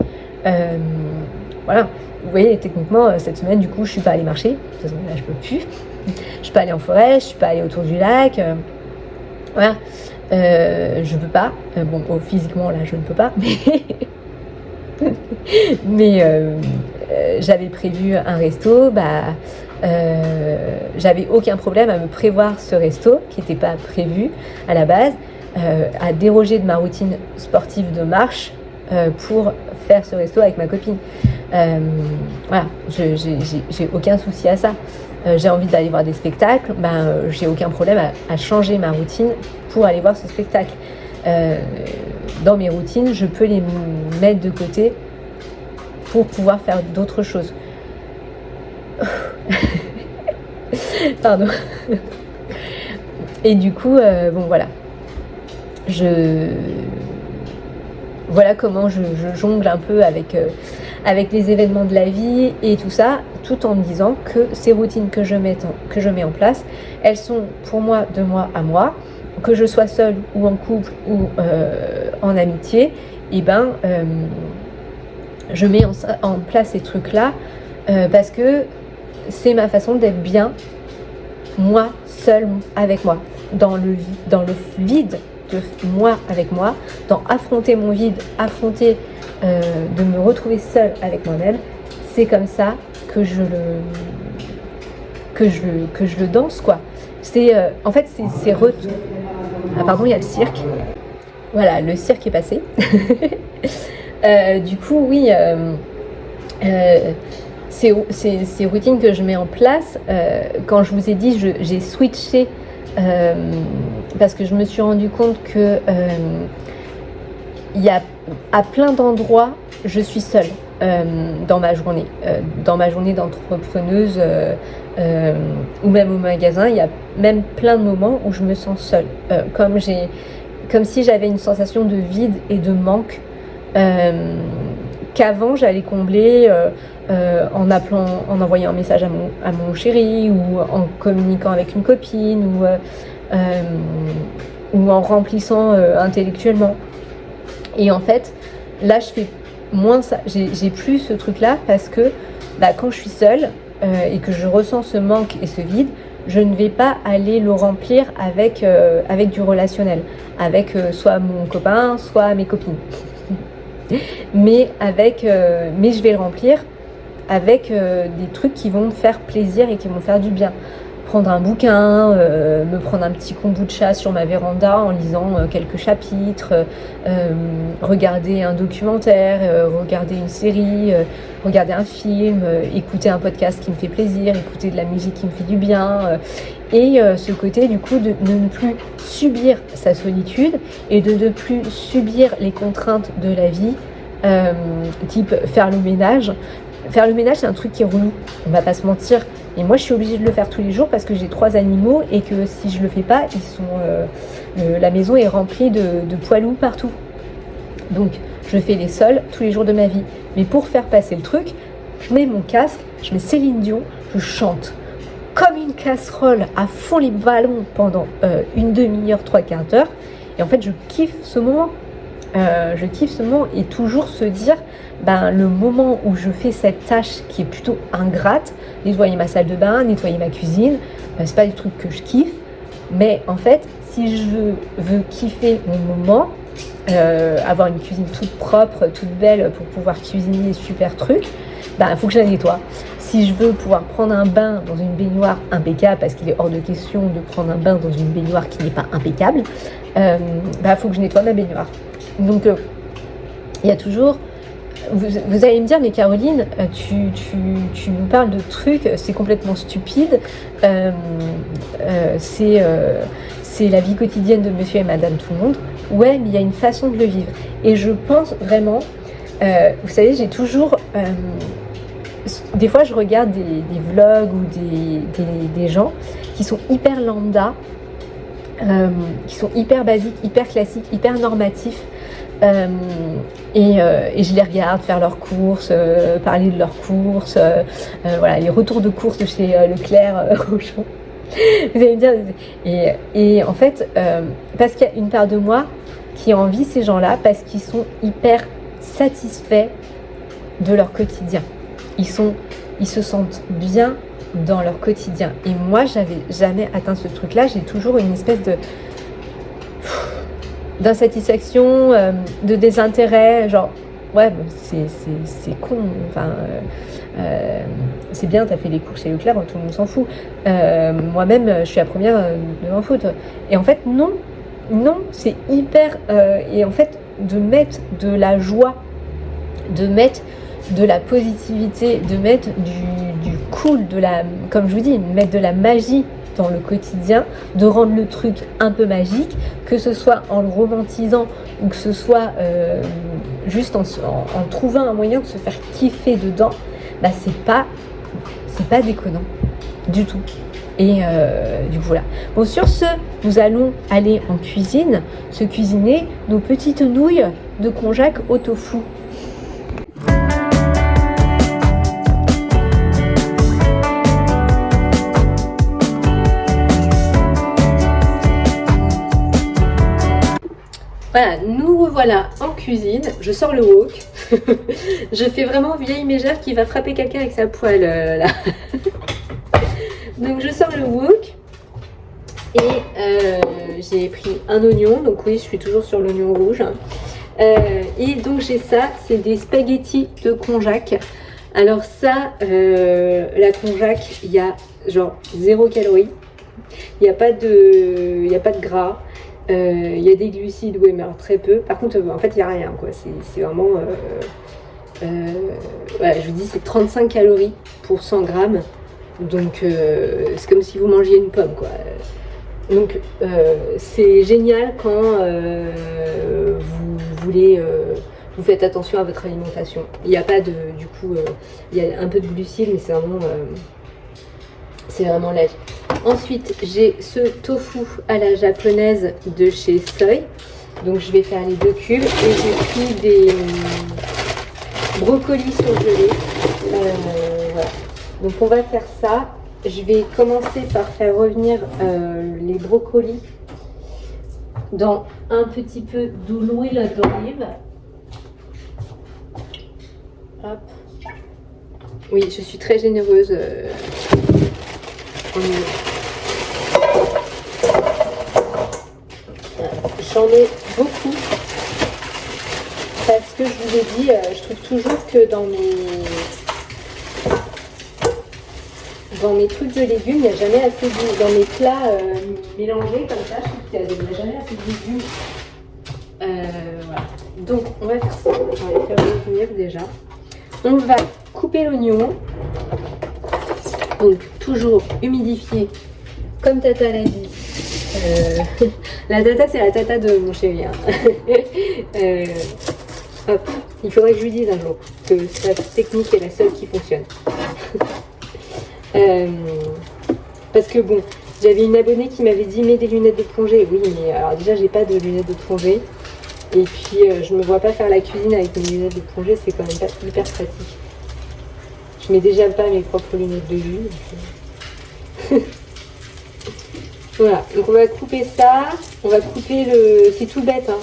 Voilà. Vous voyez, techniquement, cette semaine, du coup, je suis pas allée marcher. Cette semaine-là, je peux plus. Je suis pas allée en forêt, je suis pas allée autour du lac. Voilà. Je peux pas. Bon, physiquement, là, je ne peux pas. Mais j'avais prévu un resto. J'avais aucun problème à me prévoir ce resto, qui n'était pas prévu à la base, à déroger de ma routine sportive de marche pour faire ce resto avec ma copine. Voilà, j'ai aucun souci à ça. J'ai envie d'aller voir des spectacles, j'ai aucun problème à changer ma routine pour aller voir ce spectacle. Dans mes routines, je peux les mettre de côté pour pouvoir faire d'autres choses. Pardon. Et du coup, bon voilà. Voilà comment je jongle un peu avec les événements de la vie et tout ça, tout en me disant que ces routines que je mets en place, elles sont pour moi de moi à moi, que je sois seule ou en couple ou en amitié, et je mets en place ces trucs-là parce que c'est ma façon d'être bien, moi, seule avec moi, dans le vide de moi avec moi, dans affronter mon vide, de me retrouver seule avec moi-même. C'est comme ça que je le danse, quoi. C'est en fait c'est ah pardon, il y a le cirque. Voilà, le cirque est passé. Du coup, oui, ces routines que je mets en place, quand je vous ai dit, j'ai switché parce que je me suis rendu compte que il y a à plein d'endroits, je suis seule dans ma journée d'entrepreneuse ou même au magasin. Il y a même plein de moments où je me sens seule, comme si j'avais une sensation de vide et de manque qu'avant j'allais combler en envoyant un message à mon chéri, ou en communiquant avec une copine, ou en remplissant intellectuellement. Et en fait, là, je fais moins ça. J'ai plus ce truc-là parce que quand je suis seule et que je ressens ce manque et ce vide, je ne vais pas aller le remplir avec du relationnel, avec soit mon copain, soit mes copines. mais je vais le remplir avec des trucs qui vont me faire plaisir et qui vont me faire du bien. Prendre un bouquin, me prendre un petit kombucha sur ma véranda en lisant quelques chapitres, regarder un documentaire, regarder une série, regarder un film, écouter un podcast qui me fait plaisir, écouter de la musique qui me fait du bien, et ce côté du coup de ne plus subir sa solitude et de ne plus subir les contraintes de la vie, type faire le ménage. Faire le ménage, c'est un truc qui est relou, on va pas se mentir. Et moi, je suis obligée de le faire tous les jours parce que j'ai 3 animaux et que si je le fais pas, la maison est remplie de poilous partout. Donc, je fais les sols tous les jours de ma vie. Mais pour faire passer le truc, je mets mon casque, je mets Céline Dion, je chante comme une casserole à fond les ballons pendant une demi-heure, trois quarts d'heure. Et en fait, je kiffe ce moment. Je kiffe ce moment et toujours se dire, le moment où je fais cette tâche qui est plutôt ingrate, nettoyer ma salle de bain, nettoyer ma cuisine, c'est pas des trucs que je kiffe. Mais en fait, si je veux kiffer mon moment, avoir une cuisine toute propre, toute belle pour pouvoir cuisiner super trucs, faut que je la nettoie. Si je veux pouvoir prendre un bain dans une baignoire impeccable, parce qu'il est hors de question de prendre un bain dans une baignoire qui n'est pas impeccable, faut que je nettoie ma baignoire. Donc il y a toujours... Vous allez me dire, mais Caroline, tu nous parles de trucs, c'est complètement stupide, c'est la vie quotidienne de monsieur et madame tout le monde. Ouais, mais il y a une façon de le vivre. Et je pense vraiment, vous savez, j'ai toujours... des fois, je regarde des vlogs ou des gens qui sont hyper lambda, qui sont hyper basiques, hyper classiques, hyper normatifs. Et je les regarde faire leurs courses, parler de leurs courses, voilà, les retours de courses de chez Leclerc Auchan. Vous allez me dire, et en fait, parce qu'il y a une part de moi qui envie ces gens-là, parce qu'ils sont hyper satisfaits de leur quotidien. Ils se sentent bien dans leur quotidien. Et moi, j'avais jamais atteint ce truc-là. J'ai toujours une espèce d'insatisfaction, de désintérêt, genre ouais, c'est con, enfin c'est bien, t'as fait les courses chez Leclerc, tout le monde s'en fout. Moi-même, je suis la première de m'en foutre. Et en fait, non, c'est hyper... et en fait, de mettre de la joie, de mettre de la positivité, de mettre du cool, comme je vous dis, mettre de la magie dans le quotidien, de rendre le truc un peu magique, que ce soit en le romantisant ou que ce soit juste en trouvant un moyen de se faire kiffer dedans, c'est pas déconnant du tout. Et du coup voilà. Bon, sur ce, nous allons aller en cuisine, se cuisiner nos petites nouilles de konjac au tofu. Voilà, nous revoilà en cuisine. Je sors le wok. Je fais vraiment vieille mégère qui va frapper quelqu'un avec sa poêle là. Donc je sors le wok et j'ai pris un oignon. Donc oui, je suis toujours sur l'oignon rouge. Et donc j'ai ça, c'est des spaghettis de konjac. Alors ça, la konjac, il y a genre 0 calories. Il n'y a pas de gras. Il y a des glucides, oui, mais alors très peu. Par contre, en fait, il n'y a rien, quoi. C'est vraiment... voilà, je vous dis, c'est 35 calories pour 100 grammes. Donc, c'est comme si vous mangiez une pomme, quoi. Donc, c'est génial quand vous voulez... vous faites attention à votre alimentation. Il n'y a pas de... Du coup, il y a un peu de glucides, mais c'est vraiment léger. Ensuite, j'ai ce tofu à la japonaise de chez Soi. Donc, je vais faire les 2 cubes. Et j'ai pris des brocolis surgelés. Voilà. Donc, on va faire ça. Je vais commencer par faire revenir les brocolis dans un petit peu d'huile d'olive. Hop. Oui, je suis très généreuse. J'en ai beaucoup parce que je vous ai dit, je trouve toujours que dans mes trucs de légumes, il n'y a jamais assez de... Dans mes plats mélangés comme ça, je trouve qu'il n'y a jamais assez de légumes. Voilà. Donc on va faire ça, on va les faire revenir déjà. On va couper l'oignon. Donc toujours humidifier comme Tata l'a dit. La Tata, c'est la Tata de mon chéri. Hein. Hop, il faudrait que je lui dise un jour que cette technique est la seule qui fonctionne. Parce que bon, j'avais une abonnée qui m'avait dit mets des lunettes de plongée. Oui, mais alors déjà j'ai pas de lunettes de plongée. Et puis je me vois pas faire la cuisine avec mes lunettes de plongée, c'est quand même pas hyper pratique. Je mets déjà pas mes propres lunettes de vue. Voilà, donc on va couper ça. On va couper le... C'est tout bête, hein.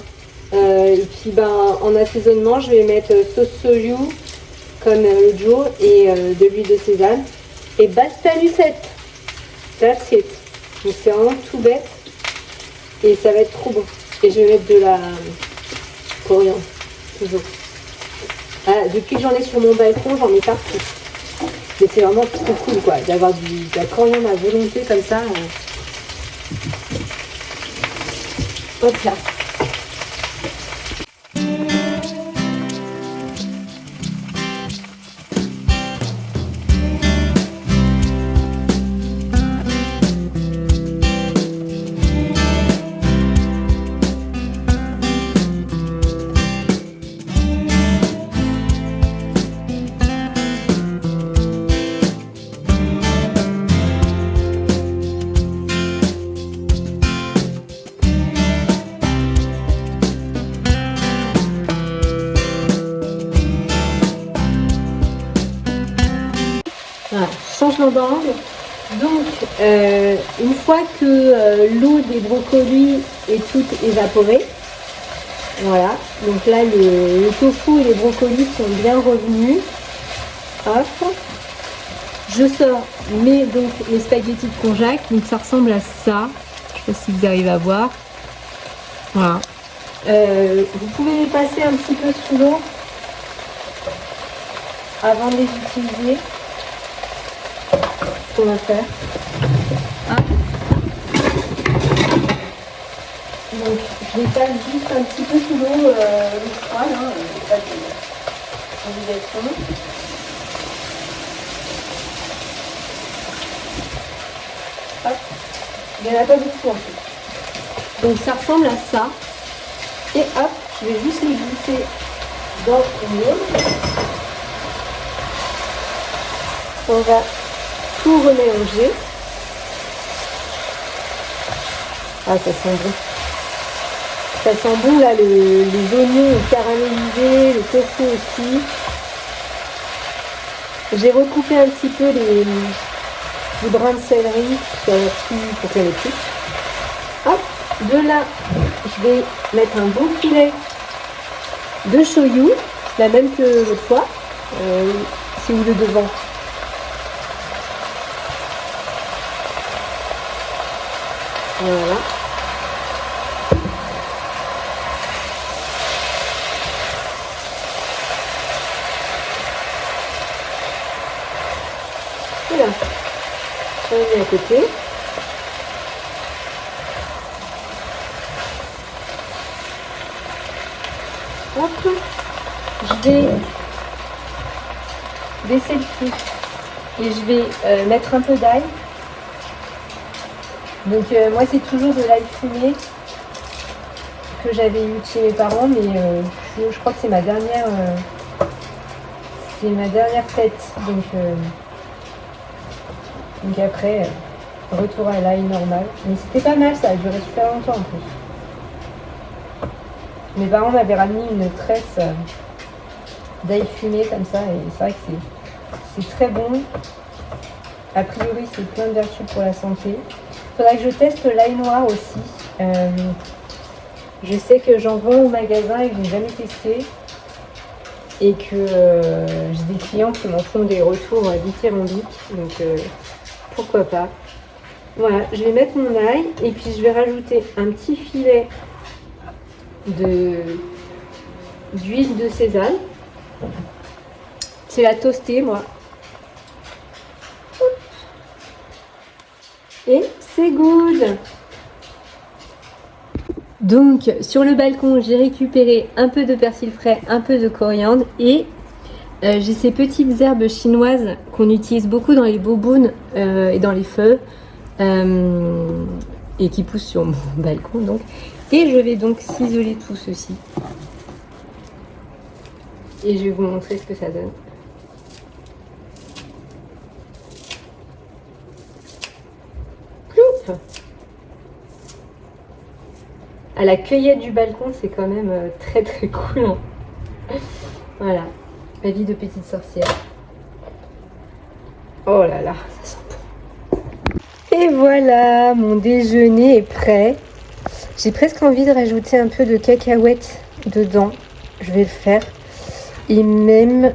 Et puis en assaisonnement, je vais mettre sauce soju comme l'autre jour et de l'huile de sésame. Et basta lucette. That's it. Donc c'est vraiment tout bête. Et ça va être trop bon. Et je vais mettre de la coriandre. Toujours. Ah, depuis que j'en ai sur mon balcon, j'en mets partout. Mais c'est vraiment trop cool quoi, d'avoir de la coriandre à volonté comme ça. Hop là. Voilà, changement d'angle. Donc, une fois que l'eau des brocolis est toute évaporée, voilà. Donc là, le tofu et les brocolis sont bien revenus. Hop. Je sors mes spaghettis de konjac. Donc ça ressemble à ça. Je ne sais pas si vous arrivez à voir. Voilà. Vous pouvez les passer un petit peu sous l'eau avant de les utiliser. Ce qu'on va faire. Hop. Donc je les passe juste un petit peu sous l'eau, l'eau froide, pas d'obligation. Hop. Il n'y en a pas beaucoup en fait. Donc ça ressemble à ça. Et hop, je vais juste les glisser dans le moule. On va tout remélanger. Ah, ça sent bon. Ça sent bon là, les oignons caramélisés, le tofu aussi. J'ai recoupé un petit peu les brins de céleri pour qu'il y en ait plus. Hop, de là, je vais mettre un bon filet de shoyu, la même que l'autre fois. C'est où le devant? Voilà. Voilà. On met à côté. Hop. Je vais baisser le feu et je vais mettre un peu d'ail. Donc moi c'est toujours de l'ail fumé que j'avais eu chez mes parents, mais je crois que c'est ma dernière fête. Donc après, retour à l'ail normal. Mais c'était pas mal, ça a duré super longtemps en plus. Mes parents m'avaient ramené une tresse d'ail fumé comme ça, et c'est vrai que c'est très bon. A priori c'est plein de vertus pour la santé. Il faudrait que je teste l'ail noir aussi. Je sais que j'en vends au magasin et que je n'ai jamais testé. Et que j'ai des clients qui m'en font des retours dithyrambiques. Donc pourquoi pas. Voilà, je vais mettre mon ail et puis je vais rajouter un petit filet d'huile de sésame. C'est la toastée, moi. Et c'est good. Donc sur le balcon, j'ai récupéré un peu de persil frais, un peu de coriandre et j'ai ces petites herbes chinoises qu'on utilise beaucoup dans les bobounes et dans les feux et qui poussent sur mon balcon donc. Et je vais donc ciseler tout ceci et je vais vous montrer ce que ça donne. À la cueillette du balcon, c'est quand même très très cool. Hein. Voilà, ma vie de petite sorcière. Et voilà, mon déjeuner est prêt. J'ai presque envie de rajouter un peu de cacahuètes dedans. Je vais le faire. Et même,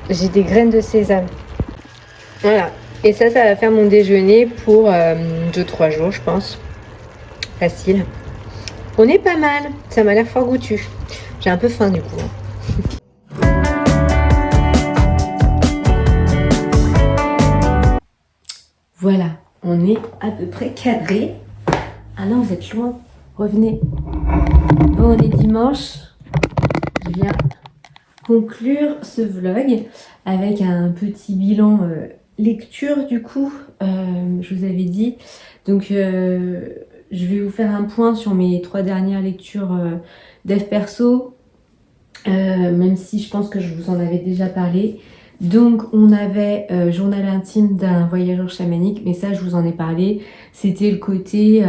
j'ai des graines de sésame. Voilà. Et ça va faire mon déjeuner pour 2-3 jours, je pense. Facile. On est pas mal. Ça m'a l'air fort goûtu. J'ai un peu faim du coup. Voilà, on est à peu près cadré. Ah non, vous êtes loin. Revenez. Bon, on est dimanche. Je viens conclure ce vlog avec un petit bilan lecture du coup. Je vous avais dit. Donc, je vais vous faire un point sur mes 3 dernières lectures dev perso. Même si je pense que je vous en avais déjà parlé. Donc on avait journal intime d'un voyageur chamanique, mais ça je vous en ai parlé, c'était le côté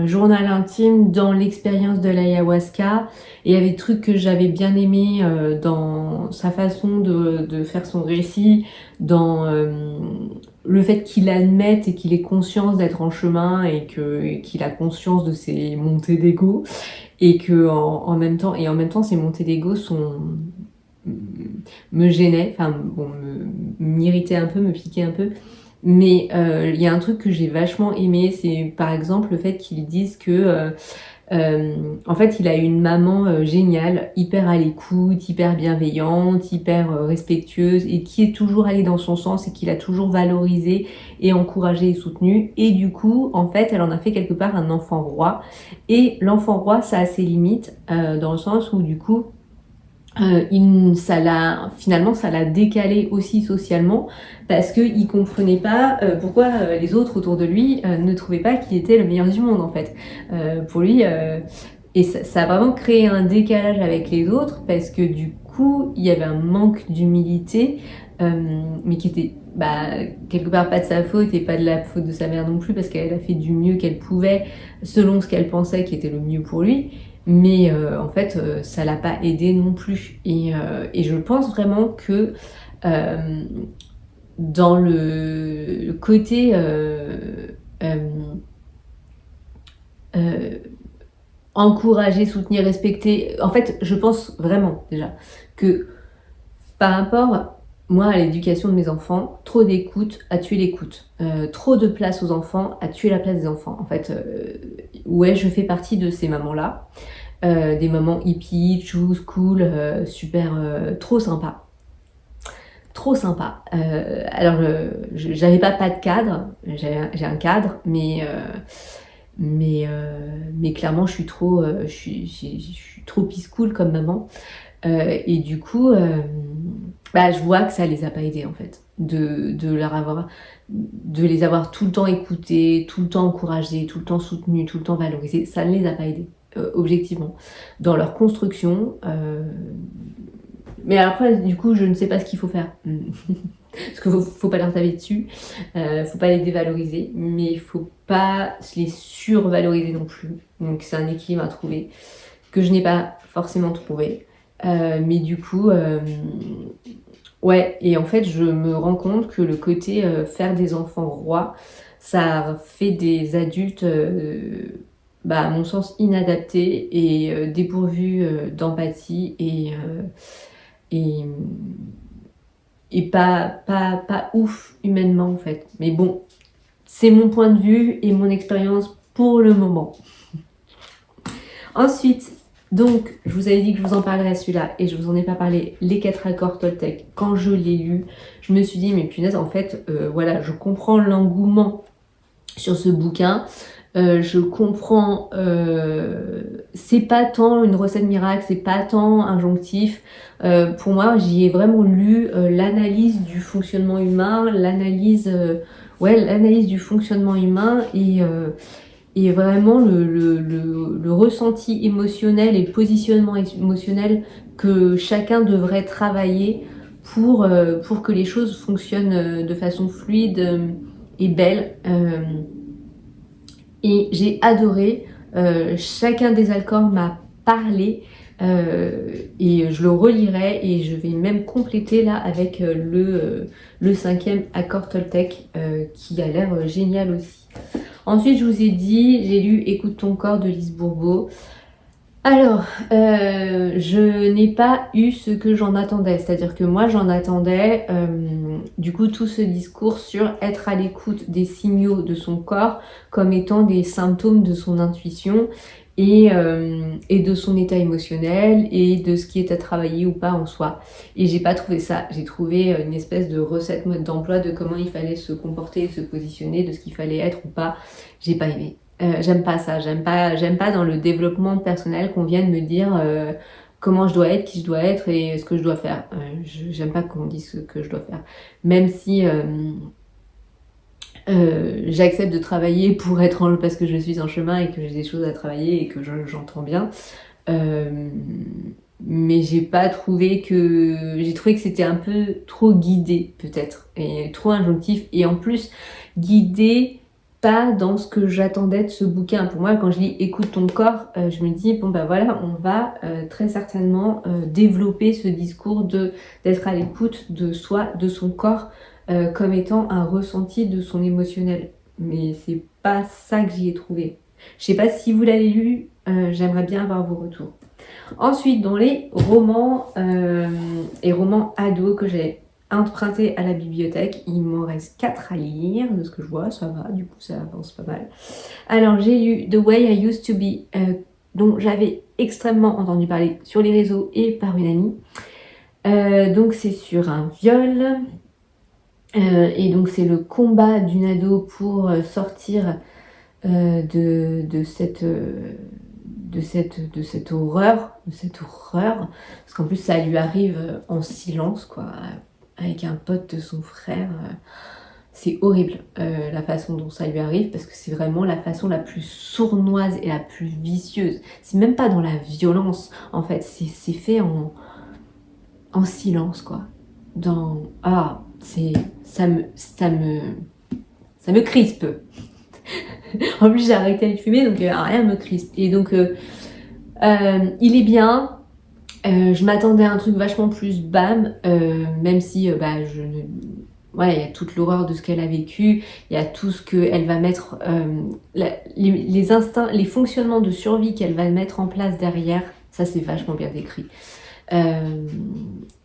journal intime dans l'expérience de l'ayahuasca, et il y avait des trucs que j'avais bien aimé dans sa façon de faire son récit, dans le fait qu'il admette et qu'il ait conscience d'être en chemin et qu'il a conscience de ses montées d'ego, et que en même temps ces montées d'ego me gênaient, enfin bon, m'irritaient un peu, me piquaient un peu. Mais il y a un truc que j'ai vachement aimé, c'est par exemple le fait qu'ils disent que en fait il a une maman géniale, hyper à l'écoute, hyper bienveillante, hyper respectueuse, et qui est toujours allée dans son sens et qui l'a toujours valorisé et encouragé et soutenu. Et du coup en fait elle en a fait quelque part un enfant roi, et l'enfant roi ça a ses limites dans le sens où du coup finalement ça l'a décalé aussi socialement, parce qu'il comprenait pas pourquoi les autres autour de lui ne trouvaient pas qu'il était le meilleur du monde en fait. Pour lui, et ça a vraiment créé un décalage avec les autres, parce que du coup il y avait un manque d'humilité, mais qui était quelque part pas de sa faute et pas de la faute de sa mère non plus, parce qu'elle a fait du mieux qu'elle pouvait selon ce qu'elle pensait qui était le mieux pour lui. Mais en fait, ça l'a pas aidé non plus. Et je pense vraiment que dans le côté encourager, soutenir, respecter, en fait, je pense vraiment déjà que par rapport, moi, à l'éducation de mes enfants, trop d'écoute a tué l'écoute. Trop de place aux enfants a tué la place des enfants. En fait, ouais, je fais partie de ces mamans-là. Des mamans hippie, choose, cool, super, trop sympa. Trop sympa. Alors, j'avais pas de cadre, j'ai un cadre, mais clairement, je suis trop, je suis trop peace-cool comme maman. Et du coup, je vois que ça les a pas aidés en fait, de les avoir tout le temps écoutés, tout le temps encouragés, tout le temps soutenus, tout le temps valorisés. Ça ne les a pas aidés, objectivement, dans leur construction. Mais après, du coup, je ne sais pas ce qu'il faut faire. Parce qu'il faut pas leur taper dessus, faut pas les dévaloriser, mais il faut pas les survaloriser non plus. Donc c'est un équilibre à trouver, que je n'ai pas forcément trouvé. Mais du coup, ouais, et en fait, je me rends compte que le côté faire des enfants rois, ça fait des adultes, à mon sens, inadaptés et dépourvus d'empathie et, et pas ouf humainement en fait. Mais bon, c'est mon point de vue et mon expérience pour le moment. Ensuite, donc, je vous avais dit que je vous en parlerais celui-là, et je vous en ai pas parlé, les 4 accords Toltec. Quand je l'ai lu, je me suis dit, mais punaise, en fait, voilà, je comprends l'engouement sur ce bouquin. Je comprends, c'est pas tant une recette miracle, c'est pas tant injonctif. Pour moi, j'y ai vraiment lu l'analyse du fonctionnement humain, l'analyse du fonctionnement humain, et vraiment le ressenti émotionnel et le positionnement émotionnel que chacun devrait travailler pour que les choses fonctionnent de façon fluide et belle. Et j'ai adoré, chacun des accords m'a parlé, Et je le relirai et je vais même compléter là avec le cinquième accord Toltec qui a l'air génial aussi. Ensuite, je vous ai dit, j'ai lu Écoute ton corps de Lise Bourbeau. Alors, je n'ai pas eu ce que j'en attendais, c'est-à-dire que moi j'en attendais du coup tout ce discours sur être à l'écoute des signaux de son corps comme étant des symptômes de son intuition et de son état émotionnel et de ce qui est à travailler ou pas en soi. Et j'ai pas trouvé ça, j'ai trouvé une espèce de recette mode d'emploi de comment il fallait se comporter et se positionner, de ce qu'il fallait être ou pas. J'ai pas aimé. J'aime pas ça, j'aime pas dans le développement personnel qu'on vienne me dire comment je dois être, qui je dois être et ce que je dois faire. J'aime pas qu'on me dise ce que je dois faire. Même si j'accepte de travailler pour être parce que je suis en chemin et que j'ai des choses à travailler et que j'entends bien. Mais j'ai trouvé que c'était un peu trop guidé peut-être et trop injonctif et en plus guidé pas dans ce que j'attendais de ce bouquin. Pour moi, quand je lis Écoute ton corps, je me dis bon bah voilà, on va très certainement développer ce discours d'être à l'écoute de soi, de son corps, comme étant un ressenti de son émotionnel. Mais c'est pas ça que j'y ai trouvé. Je sais pas si vous l'avez lu, j'aimerais bien avoir vos retours. Ensuite, dans les romans et romans ados que j'ai emprunté à la bibliothèque, il m'en reste 4 à lire, de ce que je vois, ça va, du coup ça avance pas mal. Alors j'ai lu The Way I Used to Be, dont j'avais extrêmement entendu parler sur les réseaux et par une amie. Donc c'est sur un viol, et donc c'est le combat d'une ado pour sortir de cette horreur, parce qu'en plus ça lui arrive en silence, quoi, avec un pote de son frère. C'est horrible la façon dont ça lui arrive, parce que c'est vraiment la façon la plus sournoise et la plus vicieuse. C'est même pas dans la violence, en fait, c'est fait en silence, quoi. Ça me crispe. En plus j'ai arrêté de fumer, donc rien me crispe. Et donc il est bien. Je m'attendais à un truc vachement plus bam, même si il y a toute l'horreur de ce qu'elle a vécu, il y a tout ce qu'elle va mettre, les instincts, les fonctionnements de survie qu'elle va mettre en place derrière, ça c'est vachement bien décrit.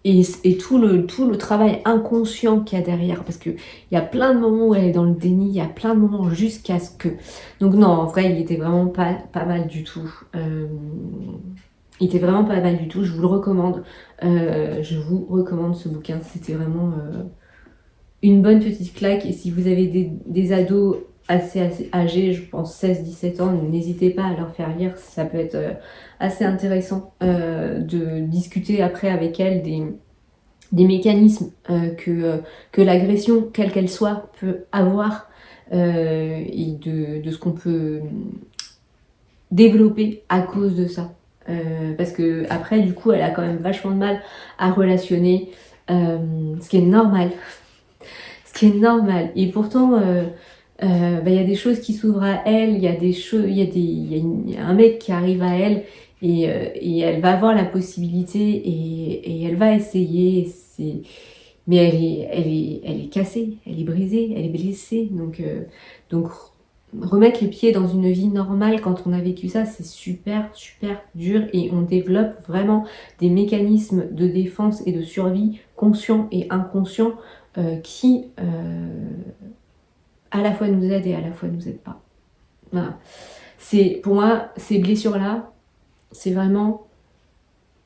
Et tout le travail inconscient qu'il y a derrière, parce qu'il y a plein de moments où elle est dans le déni, il y a plein de moments jusqu'à ce que... Donc non, en vrai, il était vraiment pas mal du tout. Il était vraiment pas mal du tout, je vous le recommande. Je vous recommande ce bouquin, c'était vraiment une bonne petite claque. Et si vous avez des ados assez âgés, je pense 16-17 ans, n'hésitez pas à leur faire lire, ça peut être assez intéressant de discuter après avec elles des mécanismes que l'agression, quelle qu'elle soit, peut avoir et de ce qu'on peut développer à cause de ça. Parce que après, du coup, elle a quand même vachement de mal à relationner, ce qui est normal. Et pourtant, y a des choses qui s'ouvrent à elle, il y a un mec qui arrive à elle et elle va avoir la possibilité et elle va essayer. Mais elle est cassée, elle est brisée, elle est blessée. Donc remettre les pieds dans une vie normale quand on a vécu ça, c'est super dur et on développe vraiment des mécanismes de défense et de survie conscients et inconscients qui à la fois nous aident et à la fois nous aident pas. Voilà. Pour moi, ces blessures-là, c'est vraiment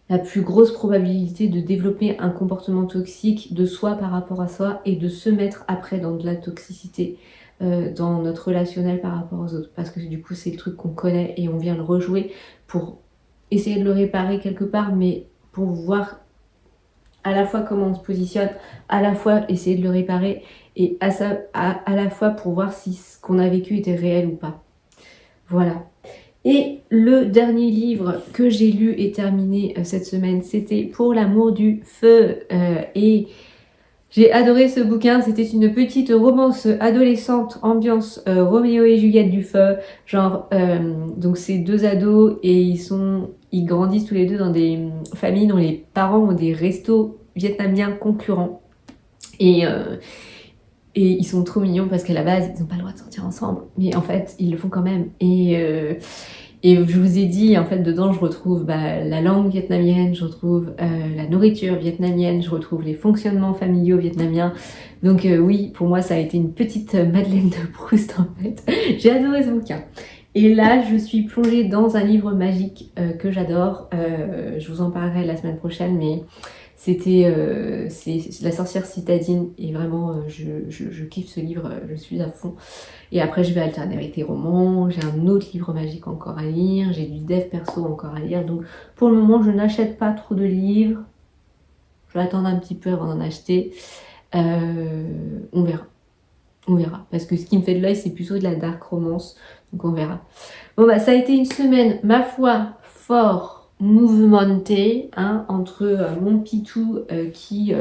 la plus grosse probabilité de développer un comportement toxique de soi par rapport à soi et de se mettre après dans de la toxicité dans notre relationnel par rapport aux autres. Parce que du coup, c'est le truc qu'on connaît et on vient le rejouer pour essayer de le réparer quelque part, mais pour voir à la fois comment on se positionne, à la fois essayer de le réparer et à la fois pour voir si ce qu'on a vécu était réel ou pas. Voilà. Et le dernier livre que j'ai lu et terminé cette semaine, c'était Pour l'amour du feu. Et J'ai adoré ce bouquin, c'était une petite romance adolescente, ambiance Roméo et Juliette du feu, genre donc c'est deux ados et ils grandissent tous les deux dans des familles dont les parents ont des restos vietnamiens concurrents et ils sont trop mignons parce qu'à la base ils n'ont pas le droit de sortir ensemble, mais en fait ils le font quand même et je vous ai dit, en fait, dedans, je retrouve la langue vietnamienne, je retrouve la nourriture vietnamienne, je retrouve les fonctionnements familiaux vietnamiens. Donc oui, pour moi, ça a été une petite Madeleine de Proust, en fait. J'ai adoré ce bouquin. Et là, je suis plongée dans un livre magique que j'adore. Je vous en parlerai la semaine prochaine, mais c'est La sorcière citadine. Et vraiment, je kiffe ce livre, je suis à fond. Et après, je vais alterner avec des romans. J'ai un autre livre magique encore à lire. J'ai du dev perso encore à lire. Donc, pour le moment, je n'achète pas trop de livres. Je vais attendre un petit peu avant d'en acheter. On verra. On verra. Parce que ce qui me fait de l'œil, c'est plutôt de la dark romance. Donc, on verra. Bon, ça a été une semaine, ma foi, fort mouvementée, hein, entre mon pitou qui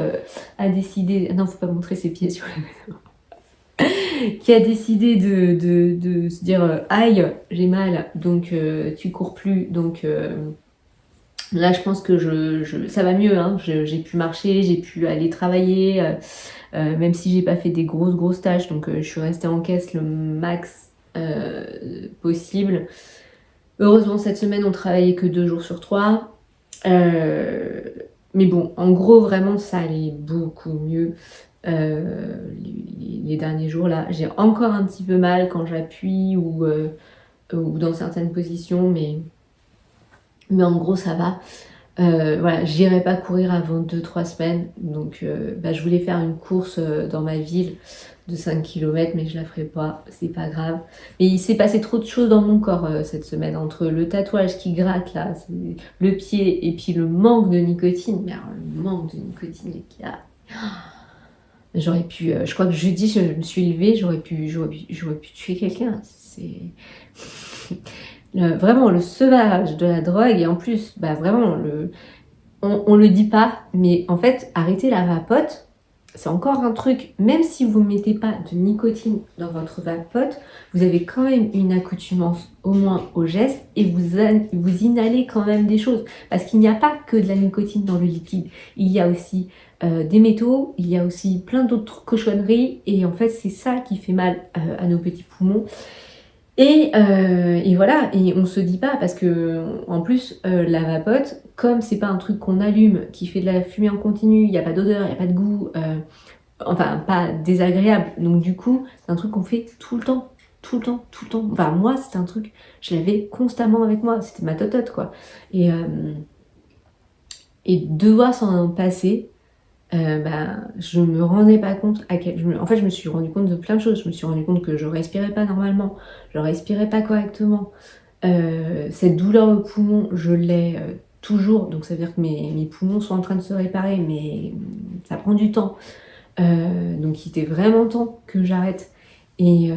a décidé... Non, faut pas montrer ses pieds sur la maison. Qui a décidé de se dire aïe, j'ai mal, donc tu cours plus. Donc là, je pense que ça va mieux. Hein. J'ai pu marcher, j'ai pu aller travailler, même si j'ai pas fait des grosses tâches. Donc je suis restée en caisse le max possible. Heureusement, cette semaine, on travaillait que 2 jours sur 3. Mais bon, en gros, vraiment, ça allait beaucoup mieux. Les derniers jours là, j'ai encore un petit peu mal quand j'appuie ou dans certaines positions, mais en gros ça va. Voilà, j'irai pas courir avant 2-3 semaines, donc je voulais faire une course dans ma ville de 5 km, mais je la ferai pas, c'est pas grave. Mais il s'est passé trop de choses dans mon corps cette semaine, entre le tatouage qui gratte là, le pied, et puis le manque de nicotine. Mais alors, le manque de nicotine, les gars. J'aurais pu, je crois que jeudi, je me suis levée, j'aurais pu tuer quelqu'un. C'est vraiment le sevrage de la drogue, et en plus, vraiment, on le dit pas, mais en fait, arrêter la vapote, c'est encore un truc. Même si vous ne mettez pas de nicotine dans votre vapote, vous avez quand même une accoutumance au moins au geste, et vous inhalez quand même des choses. Parce qu'il n'y a pas que de la nicotine dans le liquide, il y a aussi des métaux, il y a aussi plein d'autres cochonneries, et en fait c'est ça qui fait mal à nos petits poumons. Et voilà, et on se dit pas, parce que en plus la vapote, comme c'est pas un truc qu'on allume, qui fait de la fumée en continu, il n'y a pas d'odeur, il n'y a pas de goût, enfin pas désagréable, donc du coup c'est un truc qu'on fait tout le temps. Enfin moi c'était un truc, je l'avais constamment avec moi, c'était ma totote quoi. Et devoir s'en passer, je me rendais pas compte en fait je me suis rendu compte de plein de choses. Je me suis rendu compte que je respirais pas normalement, je respirais pas correctement, cette douleur au poumon je l'ai toujours, donc ça veut dire que mes poumons sont en train de se réparer, mais ça prend du temps, donc il était vraiment temps que j'arrête. Et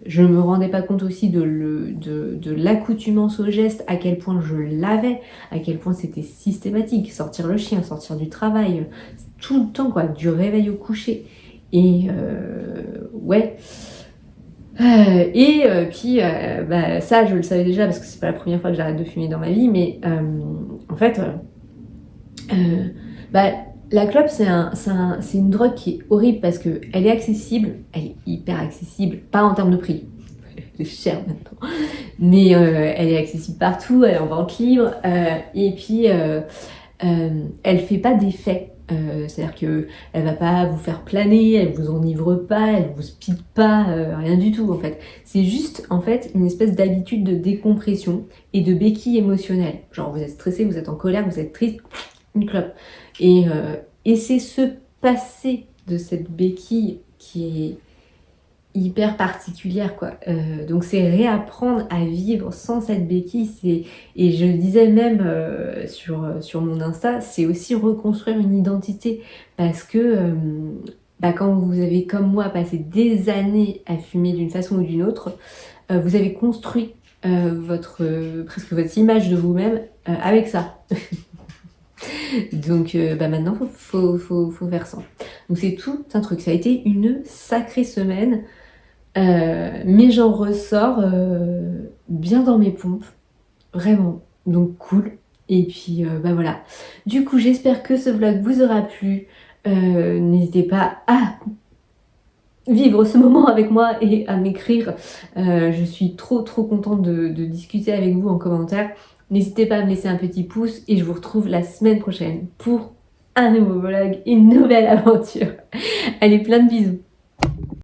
je me rendais pas compte aussi de l'accoutumance au geste, à quel point je l'avais, à quel point c'était systématique, sortir le chien, sortir du travail, tout le temps quoi, du réveil au coucher. Et ouais. Puis ça je le savais déjà parce que c'est pas la première fois que j'arrête de fumer dans ma vie, mais en fait la clope, c'est une drogue qui est horrible parce qu'elle est accessible, elle est hyper accessible, pas en termes de prix, elle est chère maintenant, mais elle est accessible partout, elle est en vente libre, et puis elle fait pas d'effet. C'est-à-dire qu'elle va pas vous faire planer, elle vous enivre pas, elle vous speed pas, rien du tout en fait. C'est juste en fait une espèce d'habitude de décompression et de béquille émotionnelle. Genre vous êtes stressé, vous êtes en colère, vous êtes triste, une clope. Et c'est se passer de cette béquille qui est hyper particulière quoi. Donc c'est réapprendre à vivre sans cette béquille. Et je disais même sur mon Insta, c'est aussi reconstruire une identité, parce que quand vous avez comme moi passé des années à fumer d'une façon ou d'une autre, vous avez construit presque votre image de vous-même avec ça. Donc maintenant, faut faire ça. Donc c'est tout un truc. Ça a été une sacrée semaine. Mais j'en ressors bien dans mes pompes. Vraiment. Donc cool. Et puis voilà. Du coup, j'espère que ce vlog vous aura plu. N'hésitez pas à vivre ce moment avec moi et à m'écrire. Je suis trop contente de discuter avec vous en commentaire. N'hésitez pas à me laisser un petit pouce et je vous retrouve la semaine prochaine pour un nouveau vlog, une nouvelle aventure. Allez, plein de bisous.